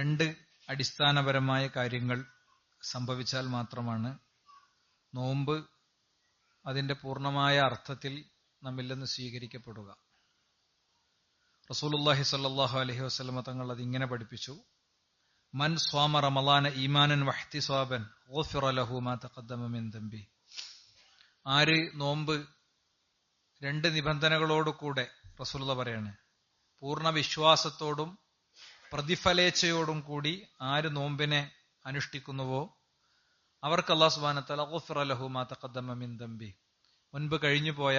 രണ്ട് അടിസ്ഥാനപരമായ കാര്യങ്ങൾ സംഭവിച്ചാൽ മാത്രമാണ് നോമ്പ് അതിന്റെ പൂർണ്ണമായ അർത്ഥത്തിൽ നമ്മിൽ നിന്ന് സ്വീകരിക്കപ്പെടുക. റസൂലുള്ളാഹി സ്വല്ലല്ലാഹു അലൈഹി വസല്ലമ തങ്ങൾ അതിങ്ങനെ പഠിപ്പിച്ചു: മൻ സ്വാമ റമളാന ഈമാനൻ വഹ്തിസാബൻ ഗുഫിറ ലഹു മാ തഖദ്ദമ മിൻ ദംബി. ആര് നോമ്പ് രണ്ട് നിബന്ധനകളോടുകൂടെ, റസൂലുള്ളാഹി പറയാണ്, പൂർണ്ണ വിശ്വാസത്തോടും പ്രതിഫലേച്ഛയോടും കൂടി ആര് നോമ്പിനെ അനുഷ്ഠിക്കുന്നുവോ അവർക്ക് അല്ലാഹു സുബ്ഹാനഹു വ തആല ഗുഫിറ ലഹു മാ തഖദ്ദമ മിൻ ദംബി, മുൻപ് കഴിഞ്ഞുപോയ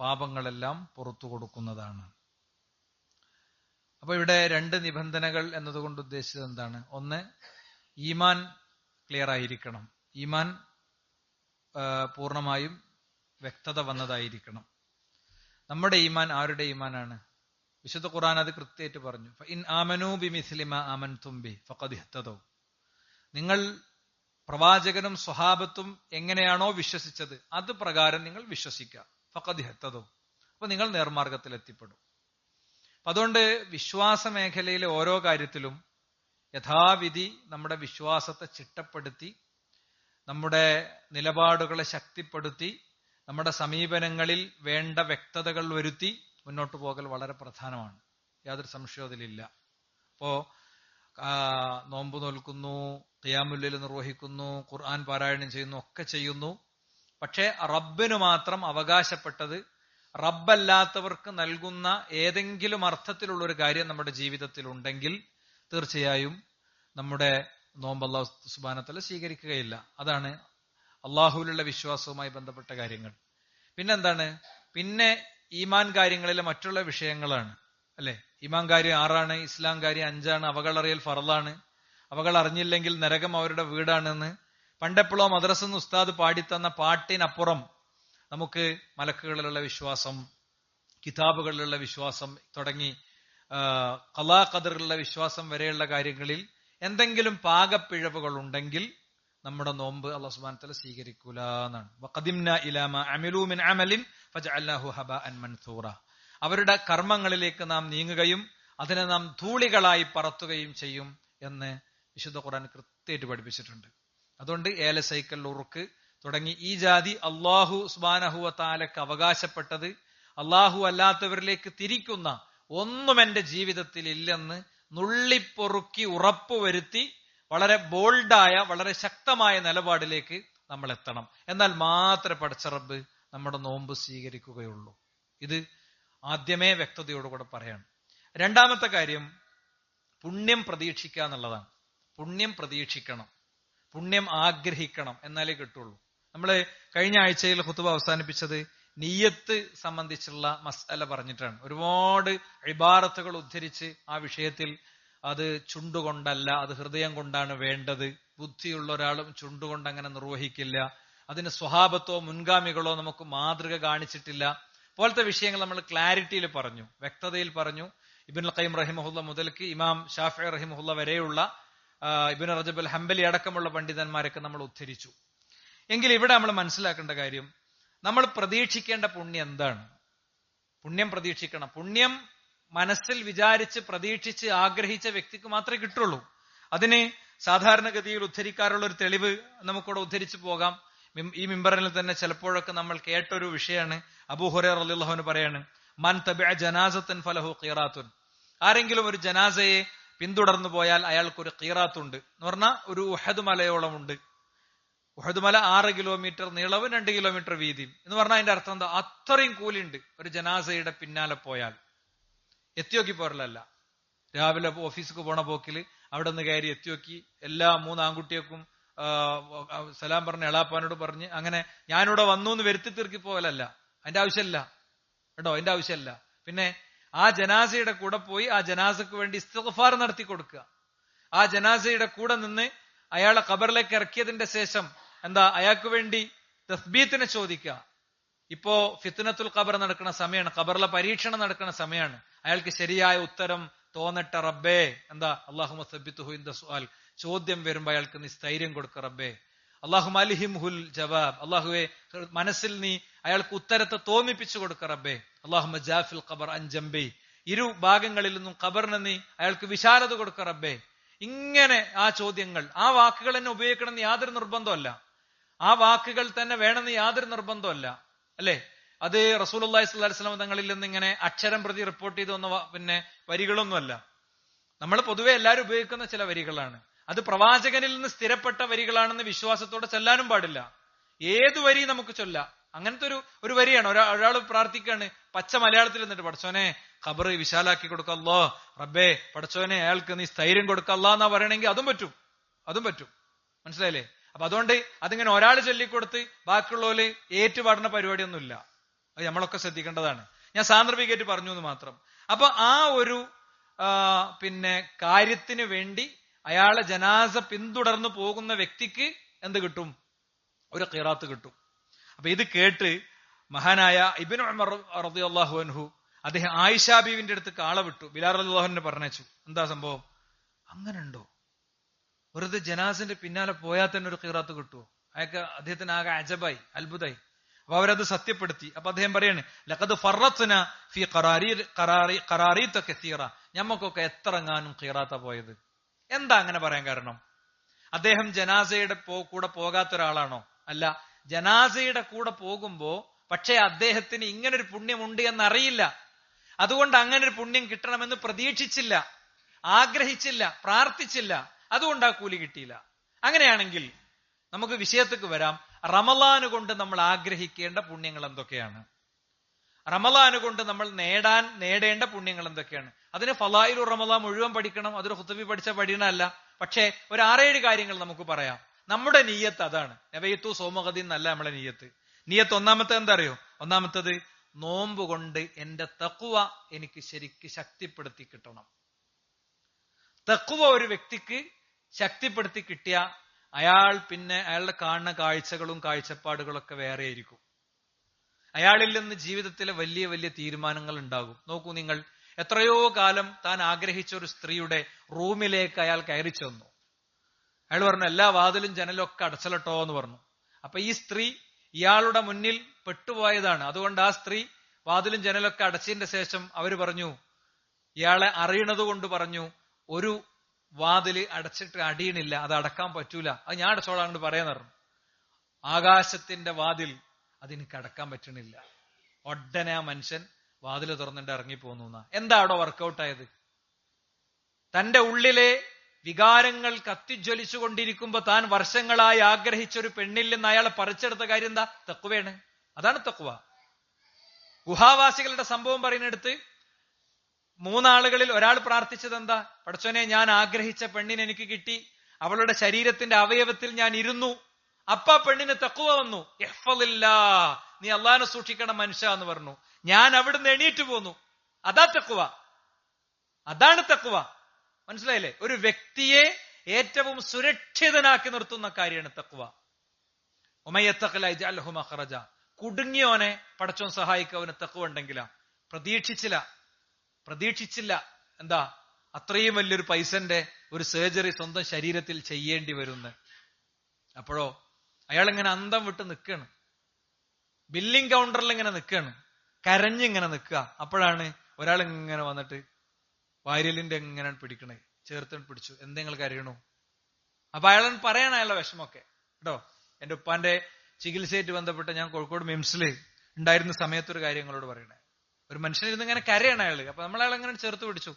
പാപങ്ങളെല്ലാം പുറത്തു കൊടുക്കുന്നതാണ്. അപ്പൊ ഇവിടെ രണ്ട് നിബന്ധനകൾ എന്നതുകൊണ്ട് ഉദ്ദേശിച്ചത് എന്താണ്? ഒന്ന്, ഈമാൻ ക്ലിയർ ആയിരിക്കണം, ഈമാൻ പൂർണ്ണമായും വ്യക്തത വന്നതായിരിക്കണം. നമ്മുടെ ഈമാൻ ആരുടെ ഈമാനാണ്? വിശുദ്ധ ഖുർആൻ അത് കൃത്യമായിട്ട് പറഞ്ഞു. ഫഇൻ ആമനൂ ബിമിസ്ലി മാ ആമൻതും ബി ഫഖദ് ഇഹ്തദൗ. നിങ്ങൾ പ്രവാചകനും സ്വഹാബത്തും എങ്ങനെയാണോ വിശ്വസിച്ചത് അത് പ്രകാരം നിങ്ങൾ വിശ്വസിക്കുക. ഫഖദ് ഇഹ്തദൗ. അപ്പൊ നിങ്ങൾ നേർമാർഗത്തിൽ എത്തിപ്പെടും. അതുകൊണ്ട് വിശ്വാസ മേഖലയിലെ ഓരോ കാര്യത്തിലും യഥാവിധി നമ്മുടെ വിശ്വാസത്തെ ചിട്ടപ്പെടുത്തി, നമ്മുടെ നിലപാടുകളെ ശക്തിപ്പെടുത്തി, നമ്മുടെ സമീപനങ്ങളിൽ വേണ്ട വ്യക്തതകൾ വരുത്തി മുന്നോട്ട് പോകൽ വളരെ പ്രധാനമാണ്. യാതൊരു സംശയവും അതിലില്ല. അപ്പോ നോമ്പ് നോൽക്കുന്നു, ഖിയാമുൽ ലൈൽ നിർവഹിക്കുന്നു, ഖുർആൻ പാരായണം ചെയ്യുന്നു, ഒക്കെ ചെയ്യുന്നു. പക്ഷേ റബ്ബിന് മാത്രം അവകാശപ്പെട്ടത് റബ്ബല്ലാത്തവർക്ക് നൽകുന്ന ഏതെങ്കിലും അർത്ഥത്തിലുള്ള ഒരു കാര്യം നമ്മുടെ ജീവിതത്തിൽ ഉണ്ടെങ്കിൽ തീർച്ചയായും നമ്മുടെ നോമ്പ് അല്ലാഹു സുബ്ഹാനഹു വ തആല സ്വീകരിക്കുകയില്ല. അതാണ് അള്ളാഹുവിലുള്ള വിശ്വാസവുമായി ബന്ധപ്പെട്ട കാര്യങ്ങൾ. പിന്നെന്താണ്? പിന്നെ ഈമാൻ കാര്യങ്ങളിലെ മറ്റുള്ള വിഷയങ്ങളാണ്, അല്ലെ? ഈമാൻ കാര്യം 6ആണ്, ഇസ്ലാം കാര്യം 5ആണ്, അവകളറിയൽ ഫർളാണ്, അവകൾ അറിഞ്ഞില്ലെങ്കിൽ നരകം അവരുടെ വീടാണെന്ന് പണ്ടെപ്പോഴോ മദ്രസന്ന് ഉസ്താദ് പാടിത്തന്ന പാട്ടിനപ്പുറം നമുക്ക് മലക്കുകളിലുള്ള വിശ്വാസം, കിതാബുകളിലുള്ള വിശ്വാസം തുടങ്ങി ഖളാ ഖദറിലുള്ള വിശ്വാസം വരെയുള്ള കാര്യങ്ങളിൽ എന്തെങ്കിലും പാകപ്പിഴവുകൾ ഉണ്ടെങ്കിൽ നമ്മുടെ നോമ്പ് അല്ലാഹു സുബ്ഹാനഹു വ തആല സ്വീകരിക്കൂല എന്നാണ്. വഖദിംനാ ഇലാ മാ അമിലൂ മിൻ അമലിൻ ഫജഅൽനാഹു ഹബാഅൻ മൻസൂറ. അവരുടെ കർമ്മങ്ങളിലേക്ക് നാം നീങ്ങുകയും അതിനെ നാം ധൂളികളായി പറത്തുകയും ചെയ്യും എന്ന് വിശുദ്ധ ഖുർആൻ കൃത്യമായിട്ട് പഠിപ്പിച്ചിട്ടുണ്ട്. അതുകൊണ്ട് ഏല സൈക്കൽ ഉറുക്ക് തുടങ്ങി ഈ ജാതി അല്ലാഹു സുബ്ഹാനഹു വ തആലക്ക് അവകാശപ്പെട്ടത് അല്ലാഹു അല്ലാത്തവരിലേക്ക് തിരിക്കുന്ന ഒന്നും എന്റെ ജീവിതത്തിൽ ഇല്ലെന്ന് നുള്ളിപ്പൊറുക്കി ഉറപ്പുവരുത്തി വളരെ ബോൾഡായ, വളരെ ശക്തമായ നിലപാടിലേക്ക് നമ്മൾ എത്തണം. എന്നാൽ മാത്രമേ പടച്ച റബ്ബ് നമ്മുടെ നോമ്പ് സ്വീകരിക്കുകയുള്ളൂ. ഇത് ആദ്യമേ വ്യക്തതയോടുകൂടെ പറയണം. രണ്ടാമത്തെ കാര്യം, പുണ്യം പ്രതീക്ഷിക്കുക എന്നുള്ളതാണ്. പുണ്യം പ്രതീക്ഷിക്കണം, പുണ്യം ആഗ്രഹിക്കണം, എന്നാലേ കിട്ടുള്ളൂ. നമ്മള് കഴിഞ്ഞ ആഴ്ചയിൽ ഖുതുബ അവസാനിപ്പിച്ചത് നിയ്യത്ത് സംബന്ധിച്ചുള്ള മസ്അല പറഞ്ഞിട്ടാണ്. ഒരുപാട് ഇബാറത്തുകൾ ഉദ്ധരിച്ച് ആ വിഷയത്തിൽ അത് ചുണ്ടുകൊണ്ടല്ല, അത് ഹൃദയം കൊണ്ടാണ് വേണ്ടത്, ബുദ്ധിയുള്ള ഒരാളും ചുണ്ടുകൊണ്ട് അങ്ങനെ നിർവഹിക്കില്ല, അതിന് സ്വഹാബത്തോ മുൻഗാമികളോ നമുക്ക് മാതൃക കാണിച്ചിട്ടില്ല പോലത്തെ വിഷയങ്ങൾ നമ്മൾ ക്ലാരിറ്റിയിൽ പറഞ്ഞു, വ്യക്തതയിൽ പറഞ്ഞു. ഇബ്നുൽ ഖയ്യിം റഹിമഹുല്ല മുതൽക്ക് ഇമാം ഷാഫിഈ റഹിമഹുല്ല വരെയുള്ള ഇബ്നു റജബ് അൽ ഹംബലി അടക്കമുള്ള പണ്ഡിതന്മാരൊക്കെ നമ്മൾ ഉദ്ധരിച്ചു. എങ്കിൽ ഇവിടെ നമ്മൾ മനസ്സിലാക്കേണ്ട കാര്യം, നമ്മൾ പ്രതീക്ഷിക്കേണ്ട പുണ്യം എന്താണ്? പുണ്യം പ്രതീക്ഷിക്കണം. പുണ്യം മനസ്സിൽ വിചാരിച്ച് പ്രതീക്ഷിച്ച് ആഗ്രഹിച്ച വ്യക്തിക്ക് മാത്രമേ കിട്ടുള്ളൂ. അതിന് സാധാരണഗതിയിൽ ഉദ്ധരിക്കാറുള്ള ഒരു തെളിവ് നമുക്കിവിടെ ഉദ്ധരിച്ചു പോകാം. ഈ മിമ്പറിൽ തന്നെ ചിലപ്പോഴൊക്കെ നമ്മൾ കേട്ടൊരു വിഷയമാണ്. അബൂ ഹുറൈറ റളിയല്ലാഹു അൻഹു പറയാണ്, മൻ തബിഅ ജനാസത്തൻ ഫലഹു ഖീറാത്തുൻ. ആരെങ്കിലും ഒരു ജനാസയെ പിന്തുടർന്നു പോയാൽ അയാൾക്കൊരു ഖീറാത്തുണ്ട് എന്ന് പറഞ്ഞാൽ ഒരു ഉഹദ് മലയോളം ഉണ്ട്. ഉഹദ് മല 6 കിലോമീറ്റർ നീളവും 2 കിലോമീറ്റർ വീതിയും എന്ന് പറഞ്ഞാൽ അതിന്റെ അർത്ഥം എന്താ? അത്രയും കൂലിണ്ട് ഒരു ജനാസയുടെ പിന്നാലെ പോയാൽ. എത്തിയോക്കി പോരലല്ല, രാവിലെ ഓഫീസിക്ക് പോണ പോക്കിൽ അവിടെ നിന്ന് കയറി എത്തിയോക്കി എല്ലാ 3 ആൺകുട്ടികൾക്കും സലാം പറഞ്ഞ് എളാപ്പാനോട് പറഞ്ഞ് അങ്ങനെ ഞാനിവിടെ വന്നു എന്ന് വരുത്തി തീർക്കി പോകലല്ല. അതിന്റെ ആവശ്യമല്ല കേട്ടോ, അതിന്റെ ആവശ്യമല്ല. പിന്നെ ആ ജനാസയുടെ കൂടെ പോയി ആ ജനാസക്ക് വേണ്ടി ഇസ്തിഗ്ഫാർ നടത്തി കൊടുക്കുക. ആ ജനാസയുടെ കൂടെ നിന്ന് അയാളെ ഖബറിലേക്ക് ഇറക്കിയതിന്റെ ശേഷം എന്താ അയാൾക്ക് വേണ്ടി തസ്ബീത്തിനെ ചോദിക്കുക. ഇപ്പോ ഫിത്നത്തുൽ ഖബർ നടക്കുന്ന സമയമാണ്, ഖബറിലെ പരീക്ഷണം നടക്കുന്ന സമയമാണ്. അയാൾക്ക് ശരിയായ ഉത്തരം തോന്നട്ടെ റബ്ബേ, എന്താ അല്ലാഹുമ്മ സബ്ബിത്ഹു ഇൻദ സുആൽ, ചോദ്യം വരുമ്പോ അയാൾക്ക് നീ സ്ഥൈര്യം കൊടുക്ക റബ്ബേ. അല്ലാഹുമ്മ അൽഹിംഹുൽ ജവാബ്, അല്ലാഹുവേ മനസ്സിൽ നീ അയാൾക്ക് ഉത്തരത്തെ തോന്നിപ്പിച്ചു കൊടുക്ക റബ്ബേ. അല്ലാഹുമ്മ ജാഫിൽ ഖബർ അൻ ജംബി, ഇരു ഭാഗങ്ങളിൽ നിന്നും ഖബറിന് നീ അയാൾക്ക് വിശാലത കൊടുക്ക റബ്ബേ. ഇങ്ങനെ ആ ചോദ്യങ്ങൾ, ആ വാക്കുകൾ തന്നെ ഉപയോഗിക്കണമെന്ന് യാതൊരു നിർബന്ധമല്ല, ആ വാക്കുകൾ തന്നെ വേണമെന്ന് യാതൊരു നിർബന്ധമല്ല, അല്ലെ? അത് റസൂലുള്ളാഹി സ്വല്ലല്ലാഹി അലൈഹി വസല്ലം തങ്ങളിൽ നിന്ന് ഇങ്ങനെ അക്ഷരം പ്രതി റിപ്പോർട്ട് ചെയ്ത് വന്ന വരികളൊന്നുമല്ല. നമ്മൾ പൊതുവെ എല്ലാവരും ഉപയോഗിക്കുന്ന ചില വരികളാണ്. അത് പ്രവാചകനിൽ നിന്ന് സ്ഥിരപ്പെട്ട വരികളാണെന്ന് വിശ്വാസത്തോടെ ചൊല്ലാനും പാടില്ല. ഏതു വരി നമുക്ക് ചൊല്ലാം. അങ്ങനത്തെ ഒരു വരിയാണ്. ഒരാൾ പ്രാർത്ഥിക്കാണ് പച്ച മലയാളത്തിൽ നിന്നിട്ട്, പടച്ചോനെ ഖബർ വിശാലാക്കി കൊടുക്കല്ലോ, റബ്ബേ പടച്ചോനെ അയാൾക്ക് നീ സ്ഥൈര്യം കൊടുക്കല്ലോ എന്നാ പറയണമെങ്കിൽ അതും പറ്റും. മനസ്സിലായില്ലേ? അപ്പൊ അതുകൊണ്ട് അതിങ്ങനെ ഒരാൾ ചൊല്ലിക്കൊടുത്ത് ബാക്കിയുള്ളവര് ഏറ്റുപാടുന്ന പരിപാടിയൊന്നുമില്ല. അത് നമ്മളൊക്കെ ശ്രദ്ധിക്കേണ്ടതാണ്. ഞാൻ സാന്ദർഭികമായിട്ട് പറഞ്ഞു എന്ന് മാത്രം. അപ്പൊ ആ ഒരു കാര്യത്തിന് വേണ്ടി അയാളെ ജനാസ പിന്തുടർന്നു പോകുന്ന വ്യക്തിക്ക് എന്ത് കിട്ടും? ഒരു ഖിറാത്ത് കിട്ടും. അപ്പൊ ഇത് കേട്ട് മഹാനായ ഇബ്നു ഉമർ റളിയല്ലാഹു അൻഹു അദ്ദേഹം ആയിഷ ബീവിന്റെ അടുത്ത് കാള വിട്ടു. ബിലാൽ റളിയല്ലാഹു അൻഹു പറഞ്ഞു, എന്താ സംഭവം? അങ്ങനെ ഉണ്ടോ? വെറുതെ ജനാസിന്റെ പിന്നാലെ പോയാൽ തന്നെ ഒരു ഖിറാത്ത് കിട്ടുമോ? അദ്ദേഹത്തിന് ആകെ അജബായി, അത്ഭുതമായി. അപ്പൊ അവരത് സത്യപ്പെടുത്തി. അപ്പൊ അദ്ദേഹം പറയാണ്, ലഖദ് ഫറത്ന ഫീ ഖറാരീത കസീറ, ഞമ്മക്കൊക്കെ എത്രങ്ങാനും ഖിറാത്ത പോയത്. എന്താ അങ്ങനെ പറയാൻ കാരണം? അദ്ദേഹം ജനാസയുടെ കൂടെ പോകാത്ത ഒരാളാണോ? അല്ല, ജനാസയുടെ കൂടെ പോകുമ്പോ പക്ഷേ അദ്ദേഹത്തിന് ഇങ്ങനൊരു പുണ്യമുണ്ട് എന്നറിയില്ല. അതുകൊണ്ട് അങ്ങനെ ഒരു പുണ്യം കിട്ടണമെന്ന് പ്രതീക്ഷിച്ചില്ല, ആഗ്രഹിച്ചില്ല, പ്രാർത്ഥിച്ചില്ല. അതുകൊണ്ട് ആ കൂലി കിട്ടിയില്ല. അങ്ങനെയാണെങ്കിൽ നമുക്ക് വിഷയത്തേക്ക് വരാം. റമളാന് കൊണ്ട് നമ്മൾ ആഗ്രഹിക്കേണ്ട പുണ്യങ്ങൾ എന്തൊക്കെയാണ്? റമളാന് കൊണ്ട് നമ്മൾ നേടേണ്ട പുണ്യങ്ങൾ എന്തൊക്കെയാണ്? അതിന് ഫളായിലുർ റമളാൻ മുഴുവൻ പഠിക്കണം, അതൊരു ഖുതുബി പഠിച്ച പഠിക്കണമല്ല. പക്ഷേ ഒരു 6-7 കാര്യങ്ങൾ നമുക്ക് പറയാം. നമ്മുടെ നിയ്യത്ത് അതാണ്. നബയ്തു സൗമഗദിൻ എന്നല്ല നമ്മളെ നിയ്യത്ത്. ഒന്നാമത്തെ എന്താ അറിയോ? ഒന്നാമത്തത്, നോമ്പ് കൊണ്ട് എന്റെ തഖ്വ എനിക്ക് ശരിക്ക് ശക്തിപ്പെടുത്തി കിട്ടണം. തഖ്വ ഒരു വ്യക്തിക്ക് ശക്തിപ്പെടുത്തി കിട്ടിയ അയാളുടെ കാണുന്ന കാഴ്ചകളും കാഴ്ചപ്പാടുകളൊക്കെ വേറെ ആയിരിക്കും. അയാളിൽ നിന്ന് ജീവിതത്തിലെ വലിയ വലിയ തീരുമാനങ്ങൾ ഉണ്ടാകും. നോക്കൂ നിങ്ങൾ, എത്രയോ കാലം താൻ ആഗ്രഹിച്ച ഒരു സ്ത്രീയുടെ റൂമിലേക്ക് അയാൾ കയറി ചെന്നു. അയാൾ പറഞ്ഞു, എല്ലാ വാതിലും ജനലും ഒക്കെ അടച്ചലട്ടോ എന്ന് പറഞ്ഞു. അപ്പൊ ഈ സ്ത്രീ ഇയാളുടെ മുന്നിൽ പെട്ടുപോയതാണ്. അതുകൊണ്ട് ആ സ്ത്രീ വാതിലും ജനലൊക്കെ അടച്ചതിന്റെ ശേഷം അവര് പറഞ്ഞു, ഇയാളെ അറിയണത് കൊണ്ട് പറഞ്ഞു, ഒരു വാതില് അടച്ചിട്ട് അടിയണില്ല, അത് അടക്കാൻ പറ്റൂല, അത് ഞാൻ അടച്ചോളാം കൊണ്ട് പറയാൻ പറഞ്ഞു. ആകാശത്തിന്റെ വാതിൽ അതെനിക്ക് അടക്കാൻ പറ്റണില്ല. ഒടനെ ആ മനുഷ്യൻ വാതില് തുറന്നിട്ട് ഇറങ്ങിപ്പോന്നു. എന്താ അവിടെ വർക്കൗട്ടായത്? തന്റെ ഉള്ളിലെ വികാരങ്ങൾ കത്തിജ്വലിച്ചു കൊണ്ടിരിക്കുമ്പോ താൻ വർഷങ്ങളായി ആഗ്രഹിച്ച ഒരു പെണ്ണിൽ നിന്ന് അയാളെ പറിച്ചെടുത്ത കാര്യം എന്താ? തഖ്വയാണ്. അതാണ് തഖ്വ. ഗുഹാവാസികളുടെ സംഭവം പറയുന്നിടത്ത് 3 ആളുകളിൽ ഒരാൾ പ്രാർത്ഥിച്ചത് എന്താ? പടച്ചോനെ, ഞാൻ ആഗ്രഹിച്ച പെണ്ണിനെ എനിക്ക് കിട്ടി, അവളുടെ ശരീരത്തിന്റെ അവയവത്തിൽ ഞാൻ ഇരുന്നു. അപ്പ പെണ്ണിന് തഖ്വ വന്നു. ഇഹ്ഫളില്ലാ, നീ അള്ളാഹിനെ സൂക്ഷിക്കണം മനുഷ്യ എന്ന് പറഞ്ഞു. ഞാൻ അവിടുന്ന് എണീറ്റ് പോന്നു. അതാ തഖ്വ. അതാണ് തഖ്വ. മനസ്സിലായില്ലേ? ഒരു വ്യക്തിയെ ഏറ്റവും സുരക്ഷിതനാക്കി നിർത്തുന്ന കാര്യമാണ് തഖ്വ. ഉമയ്യത്തഖില യജ്അൽ ലഹു മഖ്റജ. കുടുങ്ങിയോനെ പടച്ചോൻ സഹായിക്കവന് തഖ്വ ഉണ്ടെങ്കിലാ. പ്രതീക്ഷിച്ചില്ല. എന്താ? അത്രയും വലിയൊരു പൈസന്റെ ഒരു സർജറി സ്വന്തം ശരീരത്തിൽ ചെയ്യേണ്ടി വരുന്നു. അപ്പോഴോ അയാൾ ഇങ്ങനെ അന്തം വിട്ട് നിൽക്കുകയാണ്. ബില്ലിംഗ് കൗണ്ടറിൽ ഇങ്ങനെ നിൽക്കുകയാണ്, കരഞ്ഞിങ്ങനെ നിൽക്കുക. അപ്പോഴാണ് ഒരാൾ ഇങ്ങനെ വന്നിട്ട് വാര്യലിന്റെ എങ്ങനെ പിടിക്കണേ, ചേർത്ത് പിടിച്ചു. എന്തെങ്കിലും കരയണോ? അപ്പൊ അയാൾ പറയണം അയാളുടെ വിഷമൊക്കെ. കേട്ടോ, എന്റെ ഉപ്പാന്റെ ചികിത്സയായിട്ട് ബന്ധപ്പെട്ട് ഞാൻ കോഴിക്കോട് മിംസിൽ ഉണ്ടായിരുന്ന സമയത്തൊരു കാര്യങ്ങളോട് പറയണേ. ഒരു മനുഷ്യനിരുന്ന് ഇങ്ങനെ കരയാണ് അയാള്. അപ്പൊ നമ്മളയാൾ എങ്ങനെ ചേർത്ത് പിടിച്ചു.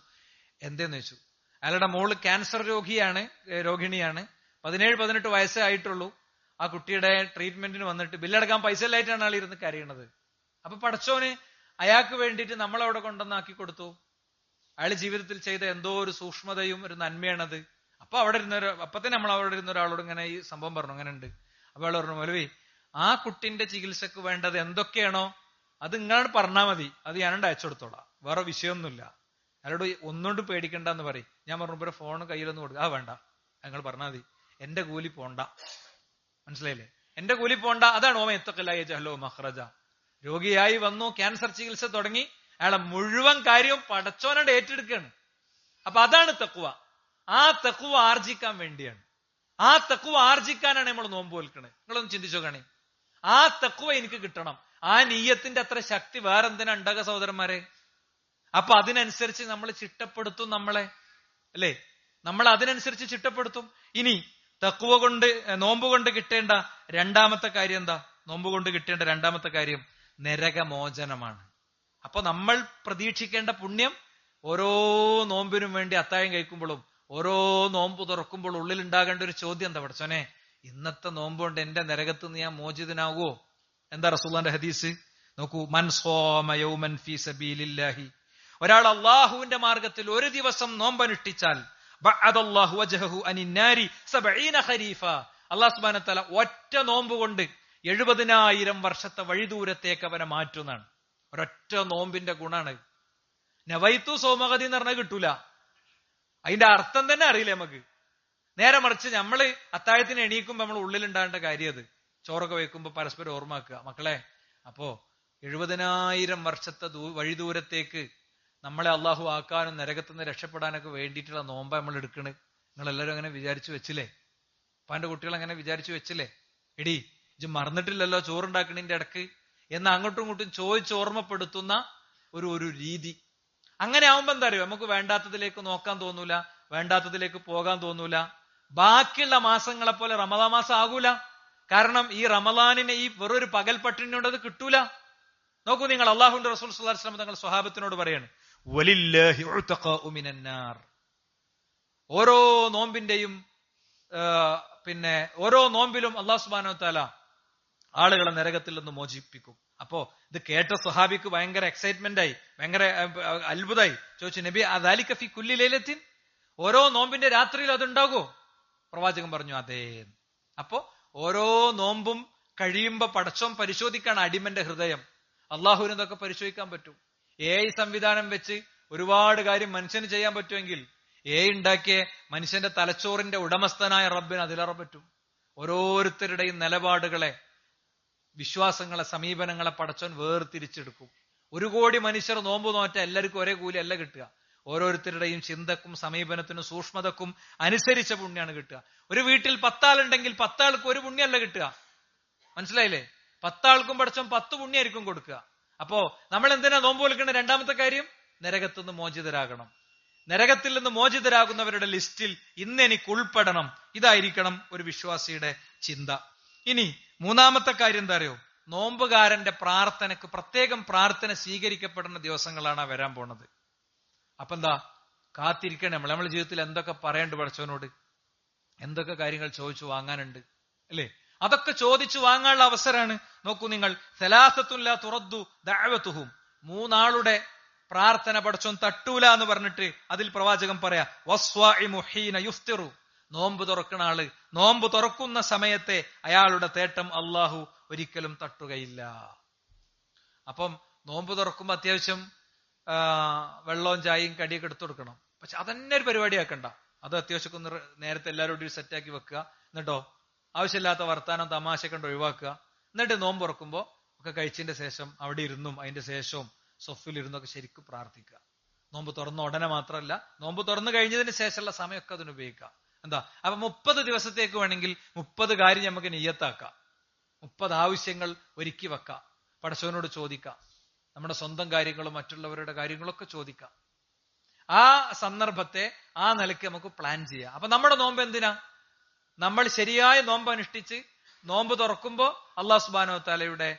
എന്തേന്ന് വെച്ചു, അയാളുടെ മോള് ക്യാൻസർ രോഗിണിയാണ്. 17-18 വയസ്സേ ആയിട്ടുള്ളൂ. ആ കുട്ടിയുടെ ട്രീറ്റ്മെന്റിന് വന്നിട്ട് ബില്ലടക്കാൻ പൈസ ഇല്ലായിട്ടാണ് അയാൾ ഇരുന്ന് കരയണത്. അപ്പൊ പടച്ചോന് അയാൾക്ക് വേണ്ടിയിട്ട് നമ്മളവിടെ കൊണ്ടുവന്നാക്കി കൊടുത്തു. അയാൾ ജീവിതത്തിൽ ചെയ്ത എന്തോ ഒരു സൂക്ഷ്മതയും ഒരു നന്മയാണത്. അപ്പൊ തന്നെ നമ്മൾ അവിടെ ഇരുന്ന ഒരാളോട് ഇങ്ങനെ ഈ സംഭവം പറഞ്ഞു, അങ്ങനെ ഉണ്ട്. അപ്പൊ അയാൾ പറഞ്ഞു, മൗലവി, ആ കുട്ടിന്റെ ചികിത്സക്ക് വേണ്ടത് എന്തൊക്കെയാണോ അത് ഇങ്ങനെ പറഞ്ഞാൽ മതി, അത് ഞാനുണ്ട് അയച്ചു കൊടുത്തോളാം, വേറെ വിഷയമൊന്നുമില്ല. അയാളോട് ഒന്നുകൊണ്ട് പേടിക്കണ്ടെന്ന് പറയും. ഞാൻ പറഞ്ഞു, ഇവരെ ഫോൺ കയ്യിലൊന്നും കൊടുക്കുക. വേണ്ട, ഞങ്ങൾ പറഞ്ഞാൽ മതി, എന്റെ കൂലി പോണ്ട. മനസ്സിലായില്ലേ? എന്റെ കൂലി പോണ്ട. അതാണ് ഉമയ്യത്തഖില യജ്അൽ ലഹു മഖ്റജ. രോഗിയായി വന്നു, ക്യാൻസർ ചികിത്സ തുടങ്ങി, അയാളെ മുഴുവൻ കാര്യവും പടച്ചോനോട് ഏറ്റെടുക്കുകയാണ്. അപ്പൊ അതാണ് തഖ്വ. ആ തഖ്വ ആർജിക്കാൻ വേണ്ടിയാണ്. ആ തഖ്വ ആർജിക്കാനാണ് നമ്മൾ നോമ്പ് നോൽക്കണേ. നിങ്ങളൊന്ന് ചിന്തിച്ചോ കാണി. ആ തഖ്വ എനിക്ക് കിട്ടണം. ആ നിയ്യത്തിന്റെ അത്ര ശക്തി വേറെന്തിനാ ഉണ്ടാക സഹോദരന്മാരെ? അപ്പൊ അതിനനുസരിച്ച് നമ്മൾ ചിട്ടപ്പെടുത്തും നമ്മളെ, അല്ലേ? നമ്മൾ അതിനനുസരിച്ച് ചിട്ടപ്പെടുത്തും. ഇനി തഖ്വ കൊണ്ട് നോമ്പ് കൊണ്ട് കിട്ടേണ്ട രണ്ടാമത്തെ കാര്യം എന്താ? നോമ്പ് കൊണ്ട് കിട്ടേണ്ട രണ്ടാമത്തെ കാര്യം നരകമോചനമാണ്. അപ്പൊ നമ്മൾ പ്രതീക്ഷിക്കേണ്ട പുണ്യം ഓരോ നോമ്പിനും വേണ്ടി അത്താഴം കഴിക്കുമ്പോഴും ഓരോ നോമ്പ് തുറക്കുമ്പോൾ ഉള്ളിൽ ഉണ്ടാകേണ്ട ഒരു ചോദ്യം എന്താ? പഠിച്ചോനെ, ഇന്നത്തെ നോമ്പ് കൊണ്ട് എന്റെ നരകത്ത് നിന്ന് ഞാൻ മോചിതനാകുവോ? എന്താ റസൂലുള്ളാഹിന്റെ ഹദീസ് നോക്കൂ. മൻ സ്വാമ യൗമൻ ഫീ സബീലില്ലാഹി, ഒരാൾ അള്ളാഹുവിന്റെ മാർഗത്തിൽ ഒരു ദിവസം നോമ്പനുഷ്ഠിച്ചാൽ ബഅദല്ലാഹു വജ്ഹഹു അനിന്നാരി 70 ഖരീഫ, അല്ലാഹു സുബ്ഹാനഹു വ തആല ഒറ്റ നോമ്പ് കൊണ്ട് 70,000 വർഷത്തെ വഴിദൂരത്തേക്ക് അവനെ മാറ്റുന്നതാണ്. ഒരൊറ്റ നോമ്പിന്റെ ഗുണാണ്. നവൈത്തു സോമഗതി എന്ന് പറഞ്ഞാൽ കിട്ടൂല. അതിന്റെ അർത്ഥം തന്നെ അറിയില്ല നമുക്ക്. നേരെ മറിച്ച് നമ്മള് അത്താഴത്തിന് എണീക്കുമ്പോ നമ്മൾ ഉള്ളിലുണ്ടാകേണ്ട കാര്യം അത്. ചോറൊക്കെ വെക്കുമ്പോ പരസ്പരം ഓർമ്മാക്കുക, മക്കളെ അപ്പോ 70,000 വർഷത്തെ വഴിദൂരത്തേക്ക് നമ്മളെ അള്ളാഹു ആക്കാനും നരകത്തു നിന്ന് രക്ഷപ്പെടാനൊക്കെ വേണ്ടിയിട്ടുള്ള നോമ്പ നമ്മൾ എടുക്കണ്. നിങ്ങളെല്ലാവരും അങ്ങനെ വിചാരിച്ചു വെച്ചില്ലേ? അപ്പാന്റെ കുട്ടികൾ അങ്ങനെ വിചാരിച്ചു വെച്ചില്ലേ? എടി ഇജ്ജ് മറന്നിട്ടില്ലല്ലോ ചോറുണ്ടാക്കണിന്റെ ഇടക്ക് എന്ന് അങ്ങോട്ടും ഇങ്ങോട്ടും ചോദിച്ച് ഓർമ്മപ്പെടുത്തുന്ന ഒരു രീതി. അങ്ങനെ ആവുമ്പോ എന്താ അറിയോ, നമുക്ക് വേണ്ടാത്തതിലേക്ക് നോക്കാൻ തോന്നൂല, വേണ്ടാത്തതിലേക്ക് പോകാൻ തോന്നൂല. ബാക്കിയുള്ള മാസങ്ങളെ പോലെ റമദാൻ മാസം ആകൂല. കാരണം ഈ റമദാനിനെ ഈ വെറൊരു പകൽ പട്ടിണിയോട് അത് കിട്ടൂല. നോക്കൂ നിങ്ങൾ, അള്ളാഹുവിന്റെ റസൂൽ സ്വല്ലല്ലാഹു അലൈഹി വസല്ലം തങ്ങൾ സ്വഹാബത്തിനോട് പറയാണ്, വലില്ലാഹി ഉതഖഉ മിനന്നാർ. ഓരോ നോമ്പിന്റെയും ഓരോ നോമ്പിലും അല്ലാഹു സുബ്ഹാനഹു വ തആല ആളുകളെ നരകത്തിൽ നിന്ന് മോചിപ്പിക്കും. അപ്പോ ഇത് കേട്ട സ്വഹാബിക്ക് ഭയങ്കര എക്സൈറ്റ്മെന്റ് ആയി, ഭയങ്കര അത്ഭുതമായി. ചോദിച്ചു, നബി അദാലിക ഫി കുല്ലി ലൈലത്തിൻ, ഓരോ നോമ്പിന്റെ രാത്രിയിൽ അതുണ്ടാകോ? പ്രവാചകൻ പറഞ്ഞു, അതേ. അപ്പോ ഓരോ നോമ്പും കഴിയുമ്പോ പടച്ചോൻ പരിശോധിക്കാണ് അടിമന്റെ ഹൃദയം. അള്ളാഹുവിന് ഇതൊക്കെ പരിശോധിക്കാൻ പറ്റും. AI സംവിധാനം വെച്ച് ഒരുപാട് കാര്യം മനുഷ്യന് ചെയ്യാൻ പറ്റുമെങ്കിൽ AI ഉണ്ടാക്കിയ മനുഷ്യന്റെ തലച്ചോറിന്റെ ഉടമസ്ഥനായ റബ്ബിന് അതിലേറെ പറ്റും. ഓരോരുത്തരുടെയും നിലപാടുകളെ, വിശ്വാസങ്ങളെ, സമീപനങ്ങളെ പടച്ചോൻ വേർതിരിച്ചെടുക്കും. 1 കോടി മനുഷ്യർ നോമ്പ് നോറ്റ എല്ലാവർക്കും ഒരേ കൂലി അല്ല കിട്ടുക. ഓരോരുത്തരുടെയും ചിന്തക്കും സമീപനത്തിനും സൂക്ഷ്മതക്കും അനുസരിച്ച പുണ്യാണ് കിട്ടുക. ഒരു വീട്ടിൽ 10 ആളുണ്ടെങ്കിൽ 10 ആൾക്ക് ഒരു പുണ്യമല്ല കിട്ടുക. മനസ്സിലായില്ലേ? 10 ആൾക്കും പടച്ചോൻ 10 പുണ്യായിരിക്കും കൊടുക്കുക. അപ്പോ നമ്മൾ എന്തിനാ നോമ്പ് വിളിക്കേണ്ട? രണ്ടാമത്തെ കാര്യം, നരകത്തിൽ നിന്ന് മോചിതരാകണം. നരകത്തിൽ നിന്ന് മോചിതരാകുന്നവരുടെ ലിസ്റ്റിൽ ഇന്ന് എനിക്ക് ഉൾപ്പെടണം. ഇതായിരിക്കണം ഒരു വിശ്വാസിയുടെ ചിന്ത. ഇനി മൂന്നാമത്തെ കാര്യം എന്താ അറിയോ? നോമ്പുകാരന്റെ പ്രാർത്ഥനക്ക് പ്രത്യേകം പ്രാർത്ഥന സ്വീകരിക്കപ്പെടുന്ന ദിവസങ്ങളാണ് വരാൻ പോണത്. അപ്പൊ എന്താ കാത്തിരിക്കണേ? നമ്മുടെ ജീവിതത്തിൽ എന്തൊക്കെ പറയണ്ട് പടച്ചവനോട്, എന്തൊക്കെ കാര്യങ്ങൾ ചോദിച്ചു വാങ്ങാനുണ്ട് അല്ലേ? അതൊക്കെ ചോദിച്ചു വാങ്ങാനുള്ള അവസരമാണ്. നോക്കൂ നിങ്ങൾ, സലാസത്തുൻ ലാ തുറദ്ദു ദഅവതുഹും, 3 ആളുടെ പ്രാർത്ഥന പടച്ചോൻ തട്ടൂല എന്ന് പറഞ്ഞിട്ട് അതിൽ പ്രവാചകൻ പറയാ, വസ്വാഇമു ഹീന യുഫ്തിറു, നോമ്പ് തുറക്കുന്ന ആള് നോമ്പ് തുറക്കുന്ന സമയത്തെ അയാളുടെ തേട്ടം അള്ളാഹു ഒരിക്കലും തട്ടുകയില്ല. അപ്പം നോമ്പ് തുറക്കുമ്പോ അത്യാവശ്യം വെള്ളവും ചായയും കടിയൊക്കെ എടുത്തു കൊടുക്കണം. പക്ഷെ അതന്നെ ഒരു പരിപാടിയാക്കണ്ട. അത് അത്യാവശ്യം ഒന്ന് നേരത്തെ എല്ലാവരോടും സെറ്റാക്കി വെക്കുക. എന്നിട്ടോ ആവശ്യമില്ലാത്ത വർത്താനം തമാശ കണ്ട് ഒഴിവാക്കുക. എന്നിട്ട് നോമ്പ് തുറക്കുമ്പോ ഒക്കെ കഴിച്ചതിന്റെ ശേഷം അവിടെ ഇരുന്നും അതിന്റെ ശേഷവും സൊഫിലിരുന്നൊക്കെ ശരിക്കും പ്രാർത്ഥിക്കുക. നോമ്പ് തുറന്ന ഉടനെ മാത്രമല്ല, നോമ്പ് തുറന്നു കഴിഞ്ഞതിന് ശേഷമുള്ള സമയമൊക്കെ അതിന് ഉപയോഗിക്കുക. എന്താ? അപ്പൊ 30 ദിവസത്തേക്ക് വേണമെങ്കിൽ 30 കാര്യം നമുക്ക് നിയ്യത്താക്കാം. 30 ആവശ്യങ്ങൾ ഒരുക്കി വെക്കാം. പടച്ചവനോട് ചോദിക്കാം. നമ്മുടെ സ്വന്തം കാര്യങ്ങളും മറ്റുള്ളവരുടെ കാര്യങ്ങളൊക്കെ ചോദിക്കാം. ആ സന്ദർഭത്തെ ആ നിലയ്ക്ക് നമുക്ക് പ്ലാൻ ചെയ്യാം. അപ്പൊ നമ്മുടെ നോമ്പ് എന്തിനാ? നമ്മൾ ശരിയായ നോമ്പ് അനുഷ്ഠിച്ച് നോമ്പ് തുറക്കുമ്പോ അല്ലാഹു സുബ്ഹാനഹു വ തആലയുടെ